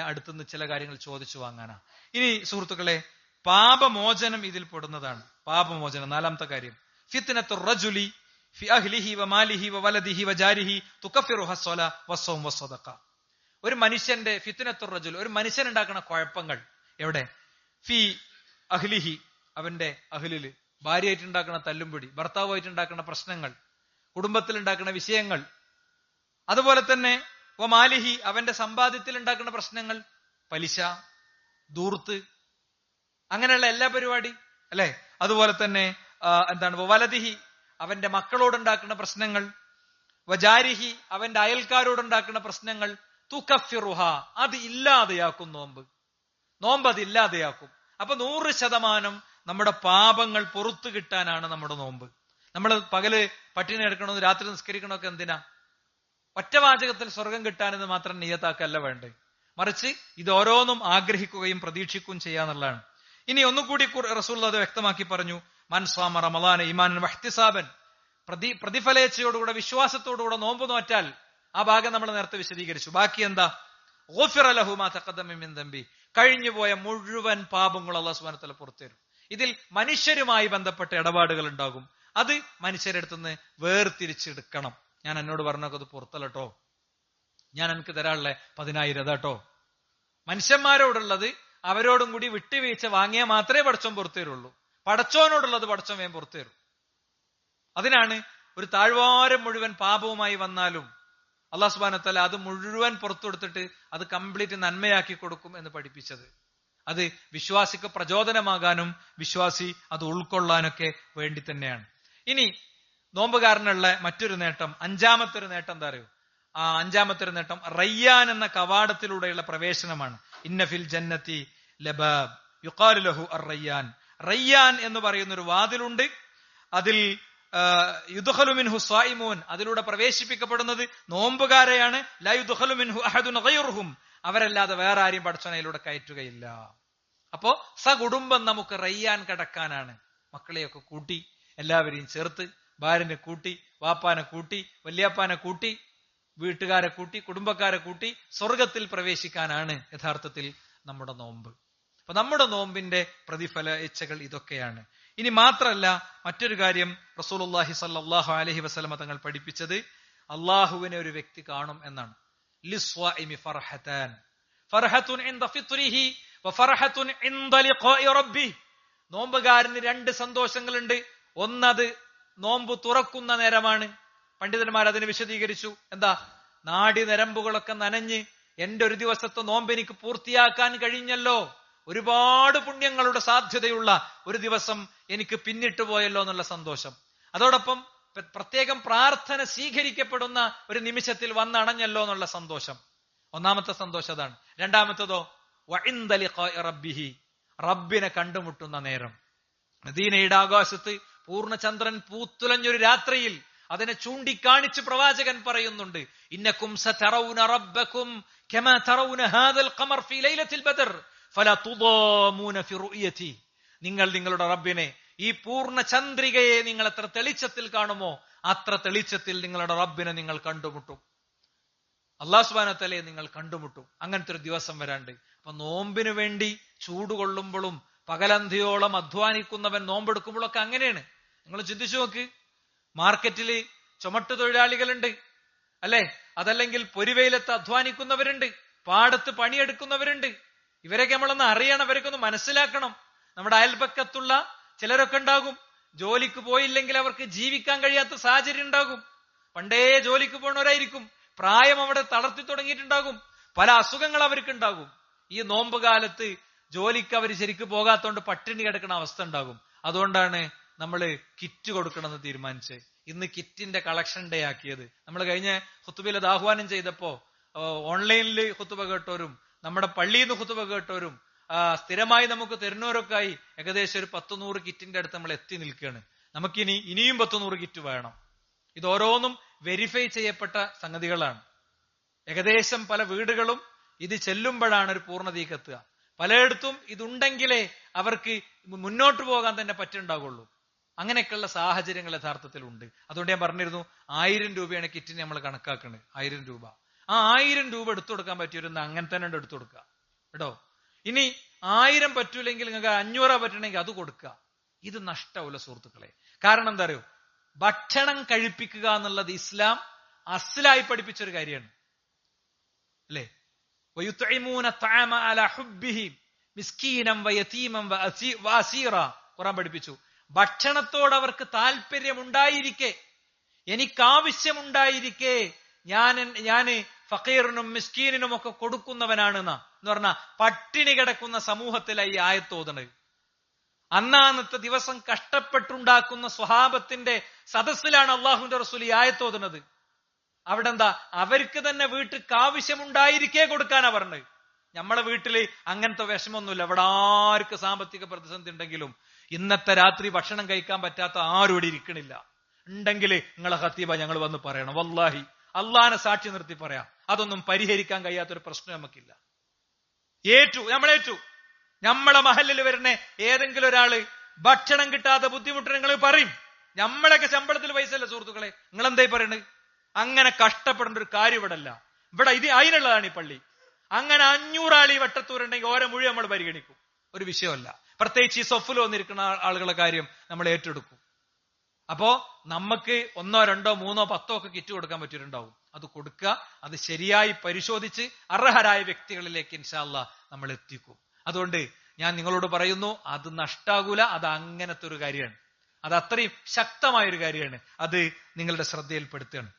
അടുത്തുനിന്ന് ചില കാര്യങ്ങൾ ചോദിച്ചു വാങ്ങാനാ. ഇനി സുഹൃത്തുക്കളെ, പാപമോചനം ഇതിൽ പെടുന്നതാണ്. പാപമോചനം നാലാമത്തെ കാര്യം, ഫിത്നത്തുർ റജുലി ഫി അഹ്ലിഹി വമാലിഹി വവലദിഹി വജാരിഹി തുകഫിറുഹ സ്വലാ വസ്സൗം വസ്സദഖ. ഒരു മനുഷ്യന്റെ ഫിത്നത്തുർ റജുൽ, ഒരു മനുഷ്യൻ ഉണ്ടാക്കുന്ന കുഴപ്പങ്ങൾ എവിടെ? ഫി അഹ്ലിഹി, അവന്റെ അഹ്ലില്, ഭാര്യയായിട്ടുണ്ടാക്കുന്ന തല്ലുംപിടി, ഭർത്താവുമായിട്ടുണ്ടാക്കുന്ന പ്രശ്നങ്ങൾ, കുടുംബത്തിൽ ഉണ്ടാക്കുന്ന വിഷയങ്ങൾ, അതുപോലെ തന്നെ വമാലിഹി, അവന്റെ സമ്പാദ്യത്തിൽ ഉണ്ടാക്കുന്ന പ്രശ്നങ്ങൾ, പലിശ, ധൂർത്ത്, അങ്ങനെയുള്ള എല്ലാ പരിപാടി അല്ലെ. അതുപോലെ തന്നെ വലദിഹി, അവന്റെ മക്കളോടുണ്ടാക്കുന്ന പ്രശ്നങ്ങൾ, വജാരിഹി, അവന്റെ അയൽക്കാരോടുണ്ടാക്കുന്ന പ്രശ്നങ്ങൾ, തുകഫിറുഹ, അത് ഇല്ലാതെയാക്കും നോമ്പ്. നോമ്പ് അത് ഇല്ലാതെയാക്കും. അപ്പൊ 100% നമ്മുടെ പാപങ്ങൾ പുറത്തു കിട്ടാനാണ് നമ്മുടെ നോമ്പ്. നമ്മൾ പകല് പട്ടിണി എടുക്കണമെന്ന് രാത്രി നിസ്കരിക്കണമൊക്കെ എന്തിനാ? ഒറ്റവാചകത്തിൽ സ്വർഗം കിട്ടാനെന്ന് മാത്രം നിയത്താക്കല്ല വേണ്ടേ, മറിച്ച് ഇത് ഓരോന്നും ആഗ്രഹിക്കുകയും പ്രതീക്ഷിക്കുകയും ചെയ്യാന്നുള്ളതാണ്. ഇനി ഒന്നുകൂടി റസൂൽ അത് വ്യക്തമാക്കി പറഞ്ഞു, മൻ സ്വാമ റമളാന ഈമാനൻ വഹ്തിസാബൻ, പ്രതിഫലേച്ഛയോടുകൂടെ വിശ്വാസത്തോടുകൂടെ നോമ്പ് നോറ്റാൽ, ആ ഭാഗം നമ്മൾ നേരത്തെ വിശദീകരിച്ചു. ബാക്കി എന്താ? ഗുഫിറ ലഹു മാ തഖദ്ദമ മിൻ ദംബി, കഴിഞ്ഞുപോയ മുഴുവൻ പാപങ്ങൾ അല്ലാഹു സുബ്ഹാനഹു വ തആല പുറത്തുതരും. ഇതിൽ മനുഷ്യരുമായി ബന്ധപ്പെട്ട ഇടപാടുകൾ ഉണ്ടാകും, അത് മനുഷ്യരെടുത്തുനിന്ന് വേർതിരിച്ചെടുക്കണം. ഞാൻ എന്നോട് പറഞ്ഞൊക്കെ അത് പുറത്തല്ലോ, ഞാൻ എനിക്ക് തരാനുള്ള 10,000 അതാട്ടോ. മനുഷ്യന്മാരോടുള്ളത് അവരോടും കൂടി വിട്ടുവീഴ്ച വാങ്ങിയാൽ മാത്രമേ പടച്ചോൻ പുറത്തു തരുള്ളൂ. പടച്ചോനോടുള്ളത് പടച്ചോൻ വേഗം പുറത്തു തരും. അതിനാണ് ഒരു താഴ്വാരം മുഴുവൻ പാപവുമായി വന്നാലും അല്ലാഹു സുബ്ഹാനഹു വ തആല അത് മുഴുവൻ പുറത്തു കൊടുത്തിട്ട് അത് കംപ്ലീറ്റ് നന്മയാക്കി കൊടുക്കും എന്ന് പഠിപ്പിച്ചത്. അത് വിശ്വാസിക്ക് പ്രചോദനമാകാനും വിശ്വാസി അത് ഉൾക്കൊള്ളാനൊക്കെ വേണ്ടി തന്നെയാണ്. ഇനി നോമ്പുകാരനുള്ള മറ്റൊരു നേട്ടം, അഞ്ചാമത്തെ ഒരു നേട്ടം എന്താ അറിയോ? ആ അഞ്ചാമത്തെ ഒരു നേട്ടം റയ്യാൻ എന്ന കവാടത്തിലൂടെയുള്ള പ്രവേശനമാണ്. ഇന്ന ഫിൽ ജന്നത്തി ലബാബ് യുഖാലു ലഹു അർ-റയ്യാൻ. റയ്യാൻ എന്ന് പറയുന്ന ഒരു വാതിലുണ്ട്. അതിൽ യുദ്ഖലു മിൻഹു സ്വായിമൂൻ, അതിലൂടെ പ്രവേശിപ്പിക്കപ്പെടുന്നത് നോമ്പുകാരെയാണ്. ലാ യുദ്ഖലു മിൻഹു അഹദുൻ ഗൈറുഹും, അവരല്ലാതെ വേറെ ആരെയും പടച്ചോൻ അതിലൂടെ കയറ്റുകയില്ല. അപ്പോ സകുടുംബം നമുക്ക് റയ്യാൻ കടക്കാനാണ്. മക്കളെയൊക്കെ കൂട്ടി, എല്ലാവരെയും ചേർത്ത്, ഭാര്യനെ കൂട്ടി, വാപ്പാനെ കൂട്ടി, വല്യാപ്പാനെ കൂട്ടി, വീട്ടുകാരെ കൂട്ടി, കുടുംബക്കാരെ കൂട്ടി സ്വർഗത്തിൽ പ്രവേശിക്കാനാണ് യഥാർത്ഥത്തിൽ നമ്മുടെ നോമ്പ്. അപ്പൊ നമ്മുടെ നോമ്പിന്റെ പ്രതിഫല ഇച്ഛകൾ ഇതൊക്കെയാണ്. ഇനി മാത്രല്ല, മറ്റൊരു കാര്യം റസൂലുള്ളാഹി സ്വല്ലല്ലാഹു അലൈഹി വസല്ലമ തങ്ങൾ പഠിപ്പിച്ചത് അള്ളാഹുവിനെ ഒരു വ്യക്തി കാണും എന്നാണ്. ലിസ്വാഇമി ഫർഹതാൻ, ഫർഹത്തുൻ ഇൻദ ഫിത്രിഹി വഫർഹത്തുൻ ഇൻദ ലിഖാഇ റബ്ബി. നോമ്പുകാരന് 2 സന്തോഷങ്ങളുണ്ട്. ഒന്നത് നോമ്പ് തുറക്കുന്ന നേരമാണ്. പണ്ഡിതന്മാർ അതിന് വിശദീകരിച്ചു. എന്താ? നാഡി നരമ്പുകളൊക്കെ നനഞ്ഞ് എന്റെ ഒരു ദിവസത്തെ നോമ്പ് എനിക്ക് പൂർത്തിയാക്കാൻ കഴിഞ്ഞല്ലോ, ഒരുപാട് പുണ്യങ്ങളുടെ സാധ്യതയുള്ള ഒരു ദിവസം എനിക്ക് പിന്നിട്ട് പോയല്ലോ എന്നുള്ള സന്തോഷം. അതോടൊപ്പം പ്രത്യേകം പ്രാർത്ഥന സ്വീകരിക്കപ്പെടുന്ന ഒരു നിമിഷത്തിൽ വന്നണഞ്ഞല്ലോ എന്നുള്ള സന്തോഷം. ഒന്നാമത്തെ സന്തോഷം അതാണ്. രണ്ടാമത്തതോ വഇൻദ ലിഖാഇ റബ്ബിഹി, റബ്ബിനെ കണ്ടുമുട്ടുന്ന നേരം. മദീനയുടെ ആകാശത്ത് പൂർണ്ണചന്ദ്രൻ പൂത്തുലഞ്ഞൊരു രാത്രിയിൽ അതിനെ ചൂണ്ടിക്കാണിച്ച് പ്രവാചകൻ പറയുന്നുണ്ട്, ഇന്നക്കും സതറൗന റബ്ബക്കും കമാ തറൗന ഹാദൽ ഖമർ ഫീ ലൈലത്തിൽ ബദർ ഫലാ തുദാമൂന ഫി റുഅയതി. നിങ്ങൾ നിങ്ങളുടെ റബ്ബിനെ, ഈ പൂർണ്ണ ചന്ദ്രികയെ നിങ്ങൾ എത്ര തെളിച്ചത്തിൽ കാണുമോ അത്ര തെളിച്ചത്തിൽ നിങ്ങളുടെ റബ്ബിനെ നിങ്ങൾ കണ്ടുമുട്ടും. അല്ലാഹു സുബ്ഹാനഹു വ തആലയെ നിങ്ങൾ കണ്ടുമുട്ടും. അങ്ങനത്തെ ഒരു ദിവസം വരാണ്ട്. അപ്പൊ നോമ്പിന് വേണ്ടി ചൂടുകൊള്ളുമ്പോഴും പകലന്തിയോളം അധ്വാനിക്കുന്നവൻ നോമ്പെടുക്കുമ്പോഴൊക്കെ അങ്ങനെയാണ്. നിങ്ങൾ ചിന്തിച്ചു നോക്ക്, മാർക്കറ്റില് ചുമട്ടു തൊഴിലാളികളുണ്ട് അല്ലെ, അതല്ലെങ്കിൽ പൊരിവെയിലത്ത് അധ്വാനിക്കുന്നവരുണ്ട്, പാടത്ത് പണിയെടുക്കുന്നവരുണ്ട്. ഇവരൊക്കെ നമ്മളൊന്ന് അറിയണം, ഇവരൊക്കെ ഒന്ന് മനസ്സിലാക്കണം. നമ്മുടെ അയൽപക്കത്തുള്ള ചിലരൊക്കെ ഉണ്ടാകും, ജോലിക്ക് പോയില്ലെങ്കിൽ അവർക്ക് ജീവിക്കാൻ കഴിയാത്ത സാഹചര്യം ഉണ്ടാകും. പണ്ടേ ജോലിക്ക് പോണവരായിരിക്കും, പ്രായം അവിടെ തളർത്തി തുടങ്ങിയിട്ടുണ്ടാകും, പല അസുഖങ്ങൾ അവർക്ക് ഉണ്ടാകും. ഈ നോമ്പ് കാലത്ത് ജോലിക്ക് അവർ ശരിക്ക് പോകാത്തോണ്ട് പട്ടിണി കിടക്കുന്ന അവസ്ഥ ഉണ്ടാകും. അതുകൊണ്ടാണ് നമ്മൾ കിറ്റ് കൊടുക്കണമെന്ന് തീരുമാനിച്ച് ഇന്ന് കിറ്റിന്റെ കളക്ഷൻ ഡേ ആക്കിയത്. നമ്മൾ കഴിഞ്ഞ ഖുതുബയിൽ അത് ആഹ്വാനം ചെയ്തപ്പോ ഓൺലൈനിൽ ഖുതുബ കേട്ടവരും നമ്മുടെ പള്ളിയിൽ നിന്ന് ഖുതുബ കേട്ടവരും സ്ഥിരമായി നമുക്ക് തരുന്നവരൊക്കെ ആയി ഏകദേശം ഒരു 100 കിറ്റിന്റെ അടുത്ത് നമ്മൾ എത്തി നിൽക്കുകയാണ്. നമുക്കിനി ഇനിയും 100 കിറ്റ് വേണം. ഇത് ഓരോന്നും വെരിഫൈ ചെയ്യപ്പെട്ട സംഗതികളാണ്. ഏകദേശം പല വീടുകളും ഇത് ചെല്ലുമ്പോഴാണ് ഒരു പൂർണ്ണതയ്ക്കെത്തുക. പലയിടത്തും ഇതുണ്ടെങ്കിലേ അവർക്ക് മുന്നോട്ട് പോകാൻ തന്നെ പറ്റുണ്ടാകുള്ളൂ. അങ്ങനെയൊക്കെയുള്ള സാഹചര്യങ്ങൾ യഥാർത്ഥത്തിൽ ഉണ്ട്. അതുകൊണ്ട് ഞാൻ പറഞ്ഞിരുന്നു 1000 രൂപയാണ് കിറ്റിന് നമ്മൾ കണക്കാക്കുന്നത്. 1000 രൂപ, ആ 1000 രൂപ എടുത്തു കൊടുക്കാൻ പറ്റിയൊരുന്ന് അങ്ങനെ തന്നെ എടുത്തു കൊടുക്കുക കേട്ടോ. ഇനി 1000 പറ്റൂലെങ്കിൽ നിങ്ങൾക്ക് 500 പറ്റണമെങ്കിൽ അത് കൊടുക്കുക. ഇത് നഷ്ടമല്ല സുഹൃത്തുക്കളെ. കാരണം എന്താ അറിയോ, ഭക്ഷണം കഴിപ്പിക്കുക എന്നുള്ളത് ഇസ്ലാം അസ്ലായി പഠിപ്പിച്ചൊരു കാര്യമാണ് അല്ലേ. വയുത്ഇമൂന തഅമ അലാ ഹുബ്ബിഹി മിസ്കീനം വയതീമൻ വഅസീറ. ഖുർആൻ പഠിപ്പിച്ചു, ഭക്ഷണത്തോട് അവർക്ക് താല്പര്യമുണ്ടായിരിക്കെ, എനിക്കാവശ്യമുണ്ടായിരിക്കെ ഞാൻ ഫക്കീറിനും മിസ്കീനിനും ഒക്കെ കൊടുക്കുന്നവനാണെന്ന് പറഞ്ഞ പട്ടിണി കിടക്കുന്ന സമൂഹത്തിലായി ഈ ആയത്തോതുന്നത്. അന്നാന്നത്തെ ദിവസം കഷ്ടപ്പെട്ടുണ്ടാക്കുന്ന സ്വഹാബത്തിന്റെ സദസ്സിലാണ് അള്ളാഹുവിന്റെ റസൂൽ ഈ ആയത്തോതുന്നത്. അവിടെ എന്താ, അവർക്ക് തന്നെ വീട്ടിൽ ആവശ്യമുണ്ടായിരിക്കേ കൊടുക്കാനാ പറഞ്ഞത്. നമ്മളെ വീട്ടില് അങ്ങനത്തെ വിഷമൊന്നുമില്ല. അവിടെ ആർക്ക് സാമ്പത്തിക പ്രതിസന്ധി ഉണ്ടെങ്കിലും ഇന്നത്തെ രാത്രി ഭക്ഷണം കഴിക്കാൻ പറ്റാത്ത ആരും ഇവിടെ ഇരിക്കണില്ല. ഉണ്ടെങ്കിൽ നിങ്ങളെ ഖത്തീബ ഞങ്ങൾ വന്ന് പറയണം. വല്ലാഹി അള്ളാനെ സാക്ഷി നിർത്തി പറയാം, അതൊന്നും പരിഹരിക്കാൻ കഴിയാത്തൊരു പ്രശ്നം നമുക്കില്ല. നമ്മളേറ്റു. നമ്മളെ മഹല്ലിൽ വരുന്ന ഏതെങ്കിലും ഒരാള് ഭക്ഷണം കിട്ടാതെ ബുദ്ധിമുട്ട് നിങ്ങൾ പറയും. നമ്മളൊക്കെ ശമ്പളത്തിൽ പൈസ അല്ല സുഹൃത്തുക്കളെ, നിങ്ങൾ എന്തായി പറയണത്? അങ്ങനെ കഷ്ടപ്പെടേണ്ട ഒരു കാര്യം ഇവിടെ അല്ല. ഇവിടെ അതിനുള്ളതാണ് ഈ പള്ളി. അങ്ങനെ 500 ആൾ ഈ വട്ടത്തൂരുണ്ടെങ്കിൽ ഓരോ മുഴുവൻ നമ്മൾ പരിഗണിക്കും, ഒരു വിഷയമല്ല. പ്രത്യേകിച്ച് ഈ സൊഫിൽ വന്നിരിക്കുന്ന ആളുകളുടെ കാര്യം നമ്മൾ ഏറ്റെടുക്കും. അപ്പോ നമുക്ക് 1, 2, 3, 10 ഒക്കെ കിറ്റ് കൊടുക്കാൻ പറ്റിയിട്ടുണ്ടാവും. അത് കൊടുക്കുക, അത് ശരിയായി പരിശോധിച്ച് അർഹരായ വ്യക്തികളിലേക്ക് ഇൻഷാ അല്ലാഹ് നമ്മൾ എത്തിക്കും. അതുകൊണ്ട് ഞാൻ നിങ്ങളോട് പറയുന്നു, അത് നഷ്ടാകൂല. അത് അങ്ങനത്തെ ഒരു കാര്യമാണ്, അത് അത്രയും ശക്തമായൊരു കാര്യമാണ്. അത് നിങ്ങളുടെ ശ്രദ്ധയിൽപ്പെടുത്തുകയാണ്.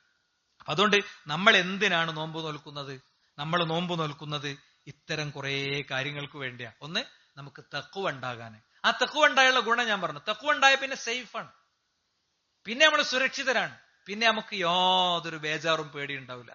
അതുകൊണ്ട് നമ്മൾ എന്തിനാണ് നോമ്പ് നോൽക്കുന്നത്? നമ്മൾ നോമ്പ് നോൽക്കുന്നത് ഇത്തരം കുറെ കാര്യങ്ങൾക്ക് വേണ്ടിയാ. ഒന്ന്, നമുക്ക് തഖ്വ ഉണ്ടാകാന്. ആ തഖ്വ ഉണ്ടായുള്ള ഗുണം ഞാൻ പറഞ്ഞു. തഖ്വ ഉണ്ടായ പിന്നെ സേഫാണ്, പിന്നെ നമ്മൾ സുരക്ഷിതരാണ്, പിന്നെ നമുക്ക് യാതൊരു ബേജാറും പേടിയുണ്ടാവില്ല.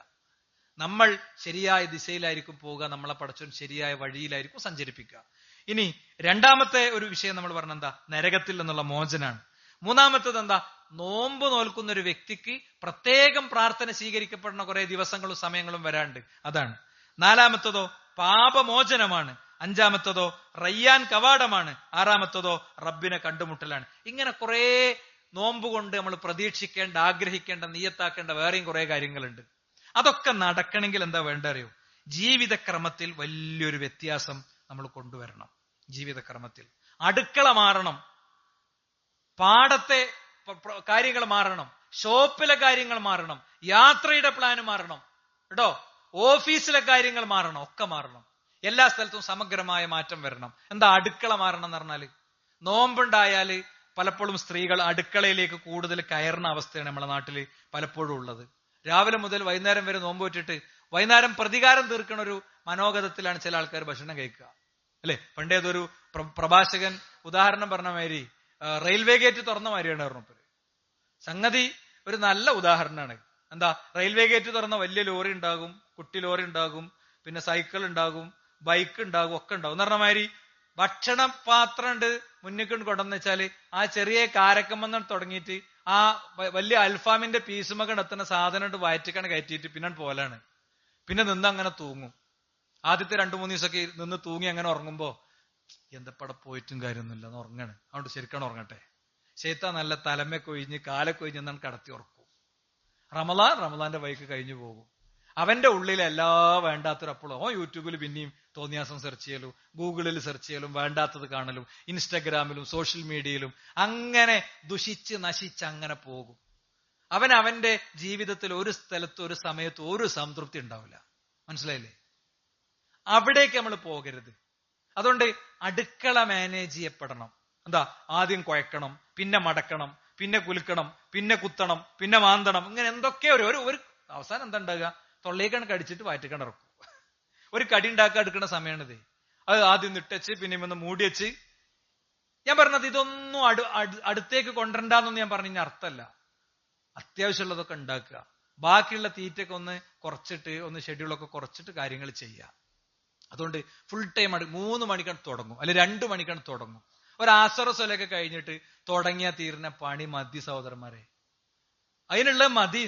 നമ്മൾ ശരിയായ ദിശയിലായിരിക്കും പോവുക, നമ്മളെ പടച്ചോൻ ശരിയായ വഴിയിലായിരിക്കും സഞ്ചരിപ്പിക്കുക. ഇനി രണ്ടാമത്തെ ഒരു വിഷയം നമ്മൾ പറഞ്ഞ എന്താ? നരകത്തിൽ നിന്നുള്ള മോചനാണ്. മൂന്നാമത്തത് എന്താ? നോമ്പ് നോൽക്കുന്ന ഒരു വ്യക്തിക്ക് പ്രത്യേകം പ്രാർത്ഥന സ്വീകരിക്കപ്പെടുന്ന കുറെ ദിവസങ്ങളും സമയങ്ങളും വരാണ്ട്, അതാണ്. നാലാമത്തതോ പാപമോചനമാണ്. അഞ്ചാമത്തതോ റയ്യാൻ കവാടമാണ്. ആറാമത്തതോ റബ്ബിനെ കണ്ടുമുട്ടലാണ്. ഇങ്ങനെ കുറെ നോമ്പ് കൊണ്ട് നമ്മൾ പ്രതീക്ഷിക്കേണ്ട, ആഗ്രഹിക്കേണ്ട, നിയത്താക്കേണ്ട വേറെയും കുറെ കാര്യങ്ങളുണ്ട്. അതൊക്കെ നടക്കണമെങ്കിൽ എന്താ വേണ്ട അറിയോ? ജീവിതക്രമത്തിൽ വലിയൊരു വ്യത്യാസം നമ്മൾ കൊണ്ടുവരണം. ജീവിതക്രമത്തിൽ അടുക്കള മാറണം, പാടത്തെ കാര്യങ്ങൾ മാറണം, ഷോപ്പിലെ കാര്യങ്ങൾ മാറണം, യാത്രയുടെ പ്ലാന് മാറണം കേട്ടോ, ഓഫീസിലെ കാര്യങ്ങൾ മാറണം, ഒക്കെ മാറണം. എല്ലാ സ്ഥലത്തും സമഗ്രമായ മാറ്റം വരണം. എന്താ അടുക്കള മാറണം എന്ന് പറഞ്ഞാല്? നോമ്പുണ്ടായാല് പലപ്പോഴും സ്ത്രീകൾ അടുക്കളയിലേക്ക് കൂടുതൽ കയറുന്ന അവസ്ഥയാണ് നമ്മുടെ നാട്ടില് പലപ്പോഴും ഉള്ളത്. രാവിലെ മുതൽ വൈകുന്നേരം വരെ നോമ്പ് വെച്ചിട്ട് വൈകുന്നേരം പ്രതികാരം തീർക്കുന്ന ഒരു മനോഗതത്തിലാണ് ചില ആൾക്കാർ ഭക്ഷണം കഴിക്കുക, അല്ലെ? പണ്ടേതൊരു പ്രഭാഷകൻ ഉദാഹരണം പറഞ്ഞ മാതിരി റെയിൽവേ ഗേറ്റ് തുറന്ന മാതിരിയാണ് പറഞ്ഞത്. സംഗതി ഒരു നല്ല ഉദാഹരണമാണ്. എന്താ? റെയിൽവേ ഗേറ്റ് തുറന്ന വലിയ ലോറി ഉണ്ടാകും, കുട്ടി ലോറി ഉണ്ടാകും, പിന്നെ സൈക്കിൾ ഉണ്ടാകും, ബൈക്ക് ഉണ്ടാകും, ഒക്കെ ഉണ്ടാകും എന്ന് പറഞ്ഞ മാതിരി ഭക്ഷണ പാത്രം ഉണ്ട് മുന്നിൽ കൊണ്ടെന്ന് വെച്ചാല് ആ ചെറിയ കാരക്കമ്മന്ന് തുടങ്ങിയിട്ട് ആ വലിയ അൽഫാമിന്റെ പീസുമൊക്കെ എത്തുന്ന സാധനം വയറ്റിക്കാണ് കയറ്റിയിട്ട് പിന്നെ പോലാണ്. പിന്നെ നിന്ന് അങ്ങനെ തൂങ്ങും. ആദ്യത്തെ 2-3 ദിവസമൊക്കെ നിന്ന് തൂങ്ങി അങ്ങനെ ഉറങ്ങുമ്പോ എന്തപ്പടെ പോയിട്ടും കാര്യമൊന്നുമില്ല, എന്ന് ഉറങ്ങാണ്. അതുകൊണ്ട് ശരിക്കാണ് ഉറങ്ങട്ടെ. ശൈത്താൻ നല്ല തലമെ കൊഴിഞ്ഞ് കാലെ കൊഴിഞ്ഞ് എന്നാണ് കടത്തി ഉറക്കും. റമളാന്റെ വഴിക്ക് കഴിഞ്ഞു പോകും. അവന്റെ ഉള്ളിൽ എല്ലാ വേണ്ടാത്തൊരപ്പോഴും യൂട്യൂബിൽ പിന്നെയും തോന്നിയാസം സെർച്ച് ചെയ്യലും, ഗൂഗിളിൽ സെർച്ച് ചെയ്യലും, വേണ്ടാത്തത് കാണലും, ഇൻസ്റ്റഗ്രാമിലും സോഷ്യൽ മീഡിയയിലും അങ്ങനെ ദുഷിച്ച് നശിച്ച് അങ്ങനെ പോകും. അവന്റെ ജീവിതത്തിൽ ഒരു സ്ഥലത്ത് ഒരു സമയത്ത് ഒരു സംതൃപ്തി ഉണ്ടാവില്ല. മനസ്സിലായില്ലേ? അവിടേക്ക് നമ്മൾ പോകരുത്. അതുകൊണ്ട് അടുക്കള മാനേജ് ചെയ്യപ്പെടണം. എന്താ? ആദ്യം കുഴക്കണം, പിന്നെ മടക്കണം, പിന്നെ കുലുക്കണം, പിന്നെ കുത്തണം, പിന്നെ മാന്തണം, ഇങ്ങനെ എന്തൊക്കെയോ ഒരു അവസാനം എന്താ ഉണ്ടാകുക? തൊള്ളേക്കാണ് കടിച്ചിട്ട് വാറ്റിക്കാണ് ഇറക്കും. ഒരു കടി ഉണ്ടാക്കാൻ എടുക്കുന്ന സമയമാണിത്. അത് ആദ്യം നിട്ടച്ച് പിന്നെ ഒന്ന് മൂടി വെച്ച്. ഞാൻ പറഞ്ഞത് ഇതൊന്നും അടുത്തേക്ക് കൊണ്ടുവരണ്ടെന്നൊന്നും ഞാൻ പറഞ്ഞ അർത്ഥമല്ല. അത്യാവശ്യമുള്ളതൊക്കെ ഉണ്ടാക്കുക, ബാക്കിയുള്ള തീറ്റൊക്കെ ഒന്ന് കുറച്ചിട്ട്, ഒന്ന് ഷെഡ്യൂളൊക്കെ കുറച്ചിട്ട് കാര്യങ്ങൾ ചെയ്യുക. അതുകൊണ്ട് ഫുൾ ടൈം 3 മണിക്കാണ് തുടങ്ങും, അല്ലെ 2 മണിക്കാണ് തുടങ്ങും. ഒരു ആസറസൊലൊക്കെ കഴിഞ്ഞിട്ട് തുടങ്ങിയ തീരുന്ന പണി മതി സഹോദരന്മാരെ, അതിനുള്ള മതി.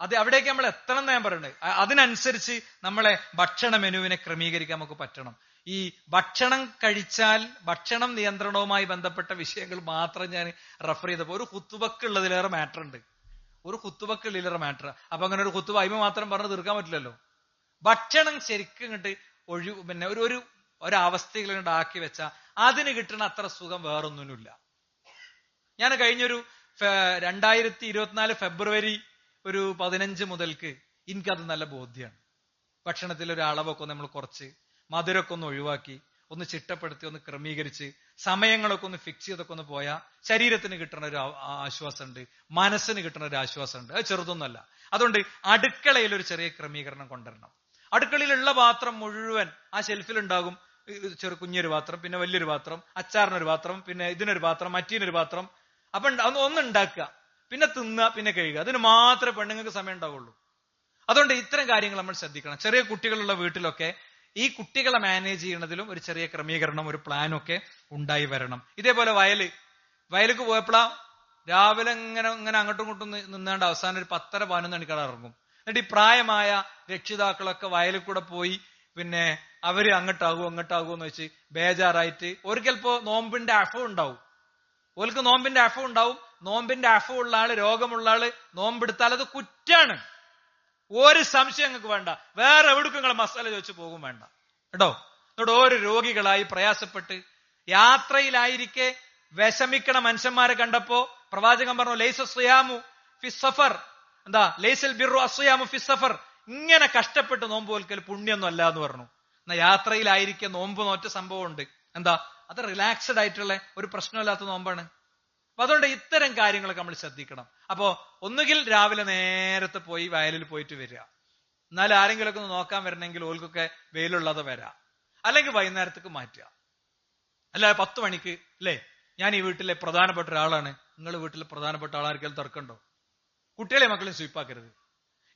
അത് അവിടേക്ക് നമ്മൾ എത്തണം എന്ന് ഞാൻ പറയുന്നത്. അതിനനുസരിച്ച് നമ്മളെ ഭക്ഷണ മെനുവിനെ ക്രമീകരിക്കാൻ നമുക്ക് പറ്റണം. ഈ ഭക്ഷണം കഴിച്ചാൽ ഭക്ഷണം നിയന്ത്രണവുമായി ബന്ധപ്പെട്ട വിഷയങ്ങൾ മാത്രം ഞാൻ റെഫർ ചെയ്തപ്പോൾ ഒരു ഖുത്തുബക്കുള്ളതിലേറെ മാറ്റർ ഉണ്ട്. ഒരു ഖുത്തുബക്കുള്ളിലേറെ മാറ്റർ. അപ്പൊ അങ്ങനെ ഒരു ഖുത്തുബ അയിമ മാത്രം പറഞ്ഞ് തീർക്കാൻ പറ്റില്ലല്ലോ. ഭക്ഷണം ശരിക്കും ഇങ്ങോട്ട് പിന്നെ ഒരു അവസ്ഥയിൽ ഇങ്ങോട്ട് ആക്കി വെച്ചാൽ അതിന് കിട്ടുന്ന അത്ര സുഖം വേറൊന്നിനുമില്ല. ഞാൻ കഴിഞ്ഞൊരു 2024 ഫെബ്രുവരി ഒരു 15 മുതൽക്ക് എനിക്കത് നല്ല ബോധ്യമാണ്. ഭക്ഷണത്തിൽ ഒരു അളവൊക്കെ നമ്മൾ കുറച്ച്, മധുരമൊക്കെ ഒന്ന് ഒഴിവാക്കി, ഒന്ന് ചിട്ടപ്പെടുത്തി, ഒന്ന് ക്രമീകരിച്ച്, സമയങ്ങളൊക്കെ ഒന്ന് ഫിക്സ് ചെയ്തൊക്കെ ഒന്ന് പോയാൽ ശരീരത്തിന് കിട്ടുന്ന ഒരു ആശ്വാസമുണ്ട്, മനസ്സിന് കിട്ടുന്ന ഒരു ആശ്വാസമുണ്ട്. അത് ചെറുതൊന്നുമല്ല. അതുകൊണ്ട് അടുക്കളയിൽ ഒരു ചെറിയ ക്രമീകരണം കൊണ്ടുവരണം. അടുക്കളയിലുള്ള പാത്രം മുഴുവൻ ആ ഷെൽഫിലുണ്ടാകും. കുഞ്ഞൊരു പാത്രം, പിന്നെ വലിയൊരു പാത്രം, അച്ചാറിനൊരു പാത്രം, പിന്നെ ഇതിനൊരു പാത്രം, മറ്റീനൊരു പാത്രം. അപ്പൊ ഒന്ന് ഉണ്ടാക്കുക, പിന്നെ തിന്നുക, പിന്നെ കഴുകുക. അതിന് മാത്രമേ പെണ്ണുങ്ങൾക്ക് സമയം ഉണ്ടാവുള്ളൂ. അതുകൊണ്ട് ഇത്തരം കാര്യങ്ങൾ നമ്മൾ ശ്രദ്ധിക്കണം. ചെറിയ കുട്ടികളുള്ള വീട്ടിലൊക്കെ ഈ കുട്ടികളെ മാനേജ് ചെയ്യുന്നതിലും ഒരു ചെറിയ ക്രമീകരണം, ഒരു പ്ലാനും ഒക്കെ ഉണ്ടായി വരണം. ഇതേപോലെ വയലിക്ക് പോയപ്പോഴാ രാവിലെ ഇങ്ങനെ അങ്ങോട്ടും ഇങ്ങോട്ടും നിന്നാണ്ട് അവസാനം ഒരു 10:30-11 മണിക്കാൾ ഇറങ്ങും. എന്നിട്ട് ഈ പ്രായമായ രക്ഷിതാക്കളൊക്കെ വയലിൽ കൂടെ പോയി പിന്നെ അവര് അങ്ങോട്ടാകുമോ എന്ന് വെച്ച് ബേജാറായിട്ട് ഒരിക്കൽപ്പോ നോമ്പിന്റെ അഫ ഉണ്ടാവും. ഓൽക്ക് നോമ്പിന്റെ അഫു ഉണ്ടാവും. നോമ്പിന്റെ അഫു ഉള്ള ആള്, രോഗമുള്ള ആള് നോമ്പെടുത്താൽ അത് കുറ്റാണ്. ഒരു സംശയം നിങ്ങൾക്ക് വേണ്ട. വേറെ എവിടേക്കും നിങ്ങൾ മസാല ചോദിച്ചു പോകും വേണ്ട കേട്ടോ. എന്നിട്ട് ഓരോ രോഗികളായി പ്രയാസപ്പെട്ട് യാത്രയിലായിരിക്കെ വിഷമിക്കണ മനുഷ്യന്മാരെ കണ്ടപ്പോ പ്രവാചകൻ പറഞ്ഞു, ലൈസ സിയാമു ഫി സഫർ, എന്താ ലൈസൽ ബിർറു അസ്യാമു ഫി സഫർ, ഇങ്ങനെ കഷ്ടപ്പെട്ട് നോമ്പ് നോൽക്കൽ പുണ്യൊന്നും അല്ല എന്ന് പറഞ്ഞു. എന്നാ യാത്രയിലായിരിക്കെ നോമ്പ് നോറ്റ സംഭവം ഉണ്ട്. എന്താ അത് റിലാക്സ്ഡ് ആയിട്ടുള്ള ഒരു പ്രശ്നമില്ലാത്ത നോമ്പാണ്. അപ്പൊ അതുകൊണ്ട് ഇത്തരം കാര്യങ്ങളൊക്കെ നമ്മൾ ശ്രദ്ധിക്കണം. അപ്പോ ഒന്നുകിൽ രാവിലെ നേരത്തെ പോയി വയലിൽ പോയിട്ട് വരിക, എന്നാൽ ആരെങ്കിലുമൊക്കെ ഒന്ന് നോക്കാൻ വരണമെങ്കിൽ ഓൽക്കൊക്കെ വെയിലുള്ളത് വരാം, അല്ലെങ്കിൽ വൈകുന്നേരത്തേക്ക് മാറ്റുക. അല്ല 10 മണിക്ക് അല്ലേ, ഞാൻ ഈ വീട്ടിലെ പ്രധാനപ്പെട്ട ഒരാളാണ്, നിങ്ങൾ വീട്ടിലെ പ്രധാനപ്പെട്ട ആളാർക്കെങ്കിലും തർക്കമുണ്ടോ? കുട്ടികളെ മക്കളെ സ്വീപ്പാക്കരുത്.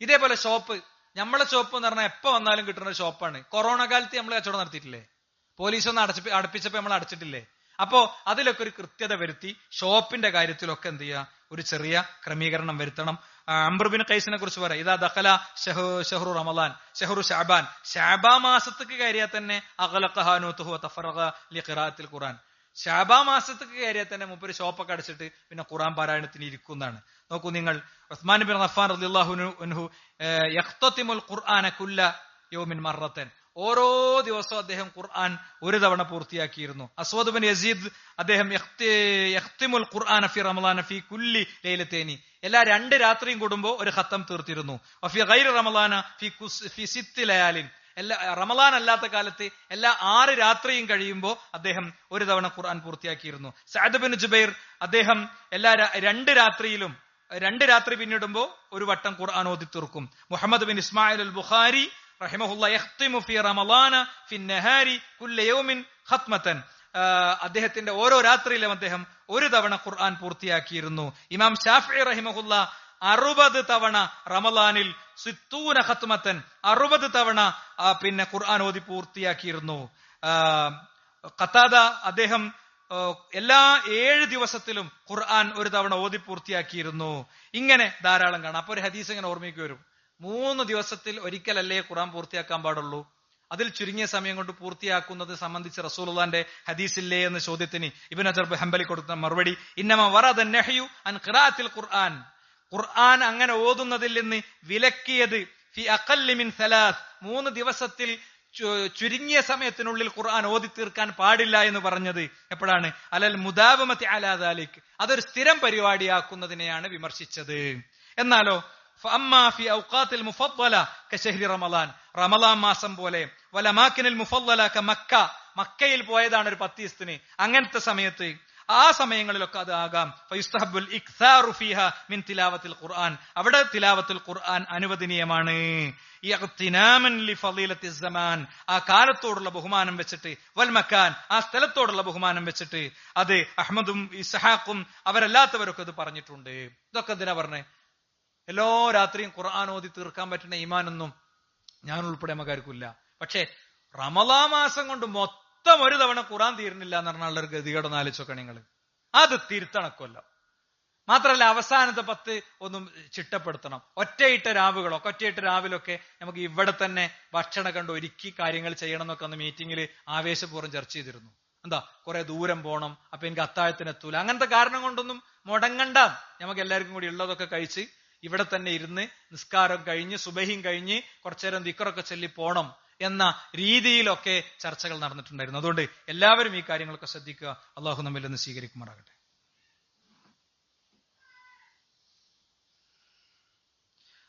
ഇതേപോലെ ഷോപ്പ്, നമ്മളെ ഷോപ്പ് എന്ന് പറഞ്ഞാൽ എപ്പോ വന്നാലും കിട്ടുന്ന ഒരു ഷോപ്പാണ്. കൊറോണ കാലത്ത് നമ്മൾ കച്ചവടം നടത്തിയിട്ടില്ലേ? പോലീസൊന്നും അടപ്പിച്ചപ്പോ നമ്മൾ അടച്ചിട്ടില്ലേ? അപ്പോ അതിലൊക്കെ ഒരു കൃത്യത വരുത്തി ഷോപ്പിന്റെ കാര്യത്തിലൊക്കെ എന്ത് ചെയ്യുക, ഒരു ചെറിയ ക്രമീകരണം വരുത്തണം. അംർ ബിൻ ഖൈസിനെ കുറിച്ച് പറയാം, ഇതാ ദഖല ഷഹ്റു റമളാൻ ഷഹ്റു ഷഅബാൻ, ഷഅബാൻ മാസത്തേക്ക് കയറിയാൽ തന്നെ അഗ്ലഖഹാനൂതുഹു വതഫറഗ ലിഖിറാഅത്തിൽ ഖുർആൻ, ഷഅബാൻ മാസത്തേക്ക് കയറിയാൽ തന്നെ മൂപ്പര് ഷോപ്പൊക്കെ അടച്ചിട്ട് പിന്നെ ഖുർആൻ പാരായണത്തിന് ഇരിക്കുന്നതാണ്. നോക്കൂ നിങ്ങൾ, ഉസ്മാൻ ബിൻ അഫ്ഫാൻ റളിയല്ലാഹു അൻഹു യഖ്തതിമുൽ ഖുർആന കുല്ല യൗമിൻ മറത്തൻ, ഓരോ ദിവസവും അദ്ദേഹം ഖുർആൻ ഒരു തവണ പൂർത്തിയാക്കിയിരുന്നു. അസ്വദ് ബിൻ യസീദ് അദ്ദേഹം യഖ്തിമുൽ ഖുർആന ഫി റമളാന ഫി കുല്ലി ലൈലതൈനി, എല്ലാ 2 രാത്രിയും കൂടുമ്പോൾ ഒരു ഖത്തം തീർത്തിരുന്നു. വഫി ഗൈരി റമളാന ഫി 6 ലയാലിൻ, എല്ലാ റമളാൻ അല്ലാത്ത കാലത്ത് എല്ലാ 6 രാത്രിയും കഴിയുമ്പോൾ അദ്ദേഹം ഒരു തവണ ഖുർആൻ പൂർത്തിയാക്കിയിരുന്നു. സഅദ് ബിൻ ജുബൈർ അദ്ദേഹം എല്ലാ 2 രാത്രിയിലും 2 രാത്രി പിന്നിടുമ്പോ ഒരു വട്ടം ഖുർആൻ ഓതി തീർക്കും. മുഹമ്മദ് ബിൻ ഇസ്മായിൽ അൽ ബുഖാരി റഹിമഹുല്ലാഹ് യഖ്തിമു ഫി റമളാന ഫി നഹാരി കുല്ല യൗമിൻ ഖത്മതൻ, അദ്ദേഹത്തിന്റെ ഓരോ രാത്രിയിലും അദ്ദേഹം ഒരു തവണ ഖുർആൻ പൂർത്തിയാക്കിയിരുന്നു. ഇമാം ഷാഫിഈ റഹിമഹുല്ലാഹ് 60 തവണ റമളാനിൽ 60 ഖത്മതൻ, 60 തവണ പിന്നെ ഖുർആൻ ഓതി പൂർത്തിയാക്കിയിരുന്നു. ഖതാദ അദ്ദേഹം എല്ലാ 7 ദിവസത്തിലും ഖുർആൻ ഒരു തവണ ഓതി പൂർത്തിയാക്കിയിരുന്നു. ഇങ്ങനെ ധാരാളം കാണാം. അപ്പൊ ഒരു ഹദീസ് ഇങ്ങനെ ഓർമ്മയ്ക്ക് വരും, 3 ദിവസത്തിൽ ഒരിക്കലല്ലേ ഖുർആൻ പൂർത്തിയാക്കാൻ പാടുള്ളൂ, അതിൽ ചുരുങ്ങിയ സമയം കൊണ്ട് പൂർത്തിയാക്കുന്നത് സംബന്ധിച്ച് റസൂലുള്ളാഹിന്റെ ഹദീസില്ലേ എന്ന ചോദ്യത്തിന് ഇബ്നു ഹജർ ഹംബലി കൊടുത്ത മറുപടി, ഇന്നമ വറദ നഹ്യു അൻ ഖിറാഅത്തിൽ ഖുർആൻ, ഖുർആൻ അങ്ങനെ ഓതുന്നതിൽ നിന്ന് വിലക്കിയത് ഫി അഖല്ലി മിൻ 3 ദിവസത്തിൽ ചുരുങ്ങിയ സമയത്തിനുള്ളിൽ ഖുർആൻ ഓതി തീർക്കാൻ പാടില്ല എന്ന് പറഞ്ഞത് എപ്പോഴാണ്? അലൽ മുദാവമത്തി അലാ ദാലിക്, അതൊരു സ്ഥിരം പരിപാടിയാക്കുന്നതിനെയാണ് വിമർശിച്ചത്. എന്നാലോ ഫഅമ്മാ ഫി ഔഖാത്തിൽ മുഫദ്ദല കശഹ്രി റമളാൻ, റമളാൻ മാസം പോലെ, വലമാക്കിനിൽ മുഫദ്ദല കമക്ക, മക്കയിൽ പോയതാണ് ഒരു 10 ദിവസത്തിന്, അങ്ങനത്തെ സമയത്ത് ആ സമയങ്ങളിലൊക്കെ അത് ആകാം. ഫയുസ്തഹബ്ബുൽ ഇക്സാറു ഫീഹ മിൻ തിലാവത്തിൽ ഖുർആൻ, അവിടെ തിലാവത്തുൽ ഖുർആൻ അനുവദനീയമാണ്. ഇഖ്തിനാമൻ ലിഫളീലത്തി സമാൻ, ആ കാലത്തോടുള്ള ബഹുമാനം വെച്ചിട്ട്, വൽ മക്കാൻ, ആ സ്ഥലത്തോടുള്ള ബഹുമാനം വെച്ചിട്ട്. അത് അഹ്മദും ഇസ്ഹാഖും അവരല്ലാത്തവരൊക്കെ ഇത് പറഞ്ഞിട്ടുണ്ട്. ഇതൊക്കെ എന്തിനാ പറഞ്ഞേ? എല്ലാ രാത്രിയും ഖുർആൻ ഓതി തീർക്കാൻ പറ്റുന്ന ഈമാനൊന്നും ഞാൻ ഉൾപ്പെടെ നമുക്കാർക്കില്ല. പക്ഷെ റമളാൻ മാസം കൊണ്ട് മൊത്തം ഒരു തവണ ഖുർആൻ തീരുന്നില്ല എന്ന് പറഞ്ഞാൽ ഒരു ഗതികേടൊന്ന് ആലോചിച്ചൊക്കെ നിങ്ങൾ. അത് തിരുത്തണക്കല്ലോ. മാത്രമല്ല അവസാനത്തെ 10 ഒന്നും ചിട്ടപ്പെടുത്തണം. ഒറ്റയിട്ട രാവിലൊക്കെ നമുക്ക് ഇവിടെ തന്നെ ഭക്ഷണം കണ്ട് ഒരുക്കി കാര്യങ്ങൾ ചെയ്യണം എന്നൊക്കെ അന്ന് മീറ്റിംഗിൽ ആവേശപൂർവ്വം ചർച്ച ചെയ്തിരുന്നു. എന്താ കുറെ ദൂരം പോകണം, അപ്പൊ എനിക്ക് അത്താഴത്തിന് എത്തൂല, അങ്ങനത്തെ കാരണം കൊണ്ടൊന്നും മുടങ്ങണ്ട. നമുക്ക് എല്ലാവർക്കും കൂടി ഉള്ളതൊക്കെ കഴിച്ച് ഇവിടെ തന്നെ ഇരുന്ന് നിസ്കാരം കഴിഞ്ഞ് സുബഹിയും കഴിഞ്ഞ് കുറച്ചേരം ദിക്റൊക്കെ ചൊല്ലി പോണം എന്ന രീതിയിലൊക്കെ ചർച്ചകൾ നടന്നിട്ടുണ്ടായിരുന്നു. അതുകൊണ്ട് എല്ലാവരും ഈ കാര്യങ്ങളൊക്കെ ശ്രദ്ധിക്കുക. അള്ളാഹു നമ്മിൽ നിന്ന് സ്വീകരിക്കുമാറാകട്ടെ.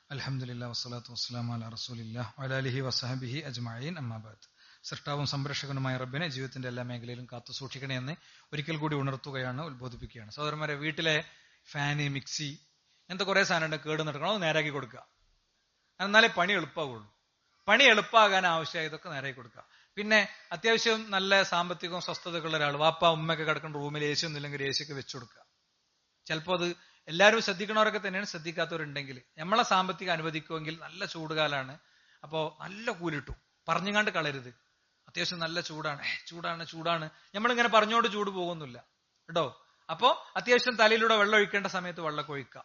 അൽഹംദുലില്ലാഹി വസ്സലാത്തു വസ്സലാമു അലാ റസൂലില്ലാഹി വഅലാ ആലിഹി വസഹബിഹി അജ്മഈൻ, അമ്മാ ബഅദ്. സൃഷ്ടാവും സംരക്ഷകനുമായ റബ്ബിനെ ജീവിതത്തിന്റെ എല്ലാ മേഖലയിലും കാത്തു സൂക്ഷിക്കണേ എന്ന് ഒരിക്കൽ കൂടി ഉണർത്തുകയാണ്, ഉത്ബോധിപ്പിക്കുകയാണ്. സഹോദരന്മാരെ, വീട്ടിലെ ഫാന്, മിക്സി, അങ്ങനത്തെ കുറെ സാധനം കേട് നടക്കണം, അത് നേരാക്കി കൊടുക്കുക. എന്നാലേ പണി എളുപ്പമാവുള്ളൂ. പണി എളുപ്പമാകാൻ ആവശ്യമായി ഇതൊക്കെ നേരാക്കി കൊടുക്കുക. പിന്നെ അത്യാവശ്യം നല്ല സാമ്പത്തികവും സ്വസ്ഥതയുള്ള ഒരാൾ, വാപ്പ ഉമ്മയൊക്കെ കിടക്കുന്ന റൂമിൽ എ സി ഒന്നുമില്ലെങ്കിൽ എ സി ഒക്കെ വെച്ചു കൊടുക്കുക. ചിലപ്പോൾ അത് എല്ലാവരും ശ്രദ്ധിക്കണവരൊക്കെ തന്നെയാണ്, ശ്രദ്ധിക്കാത്തവരുണ്ടെങ്കിൽ നമ്മളെ സാമ്പത്തികം അനുവദിക്കുമെങ്കിൽ നല്ല ചൂടുകാലാണ്, അപ്പോൾ നല്ല കൂലിട്ടു പറഞ്ഞുകാണ്ട് കളരുത്. അത്യാവശ്യം നല്ല ചൂടാണ് നമ്മളിങ്ങനെ പറഞ്ഞോണ്ട് ചൂട് പോകുന്നില്ല കേട്ടോ. അപ്പോ അത്യാവശ്യം തലയിലൂടെ വെള്ളം ഒഴിക്കേണ്ട സമയത്ത് വെള്ളമൊക്കെ ഒഴിക്കുക.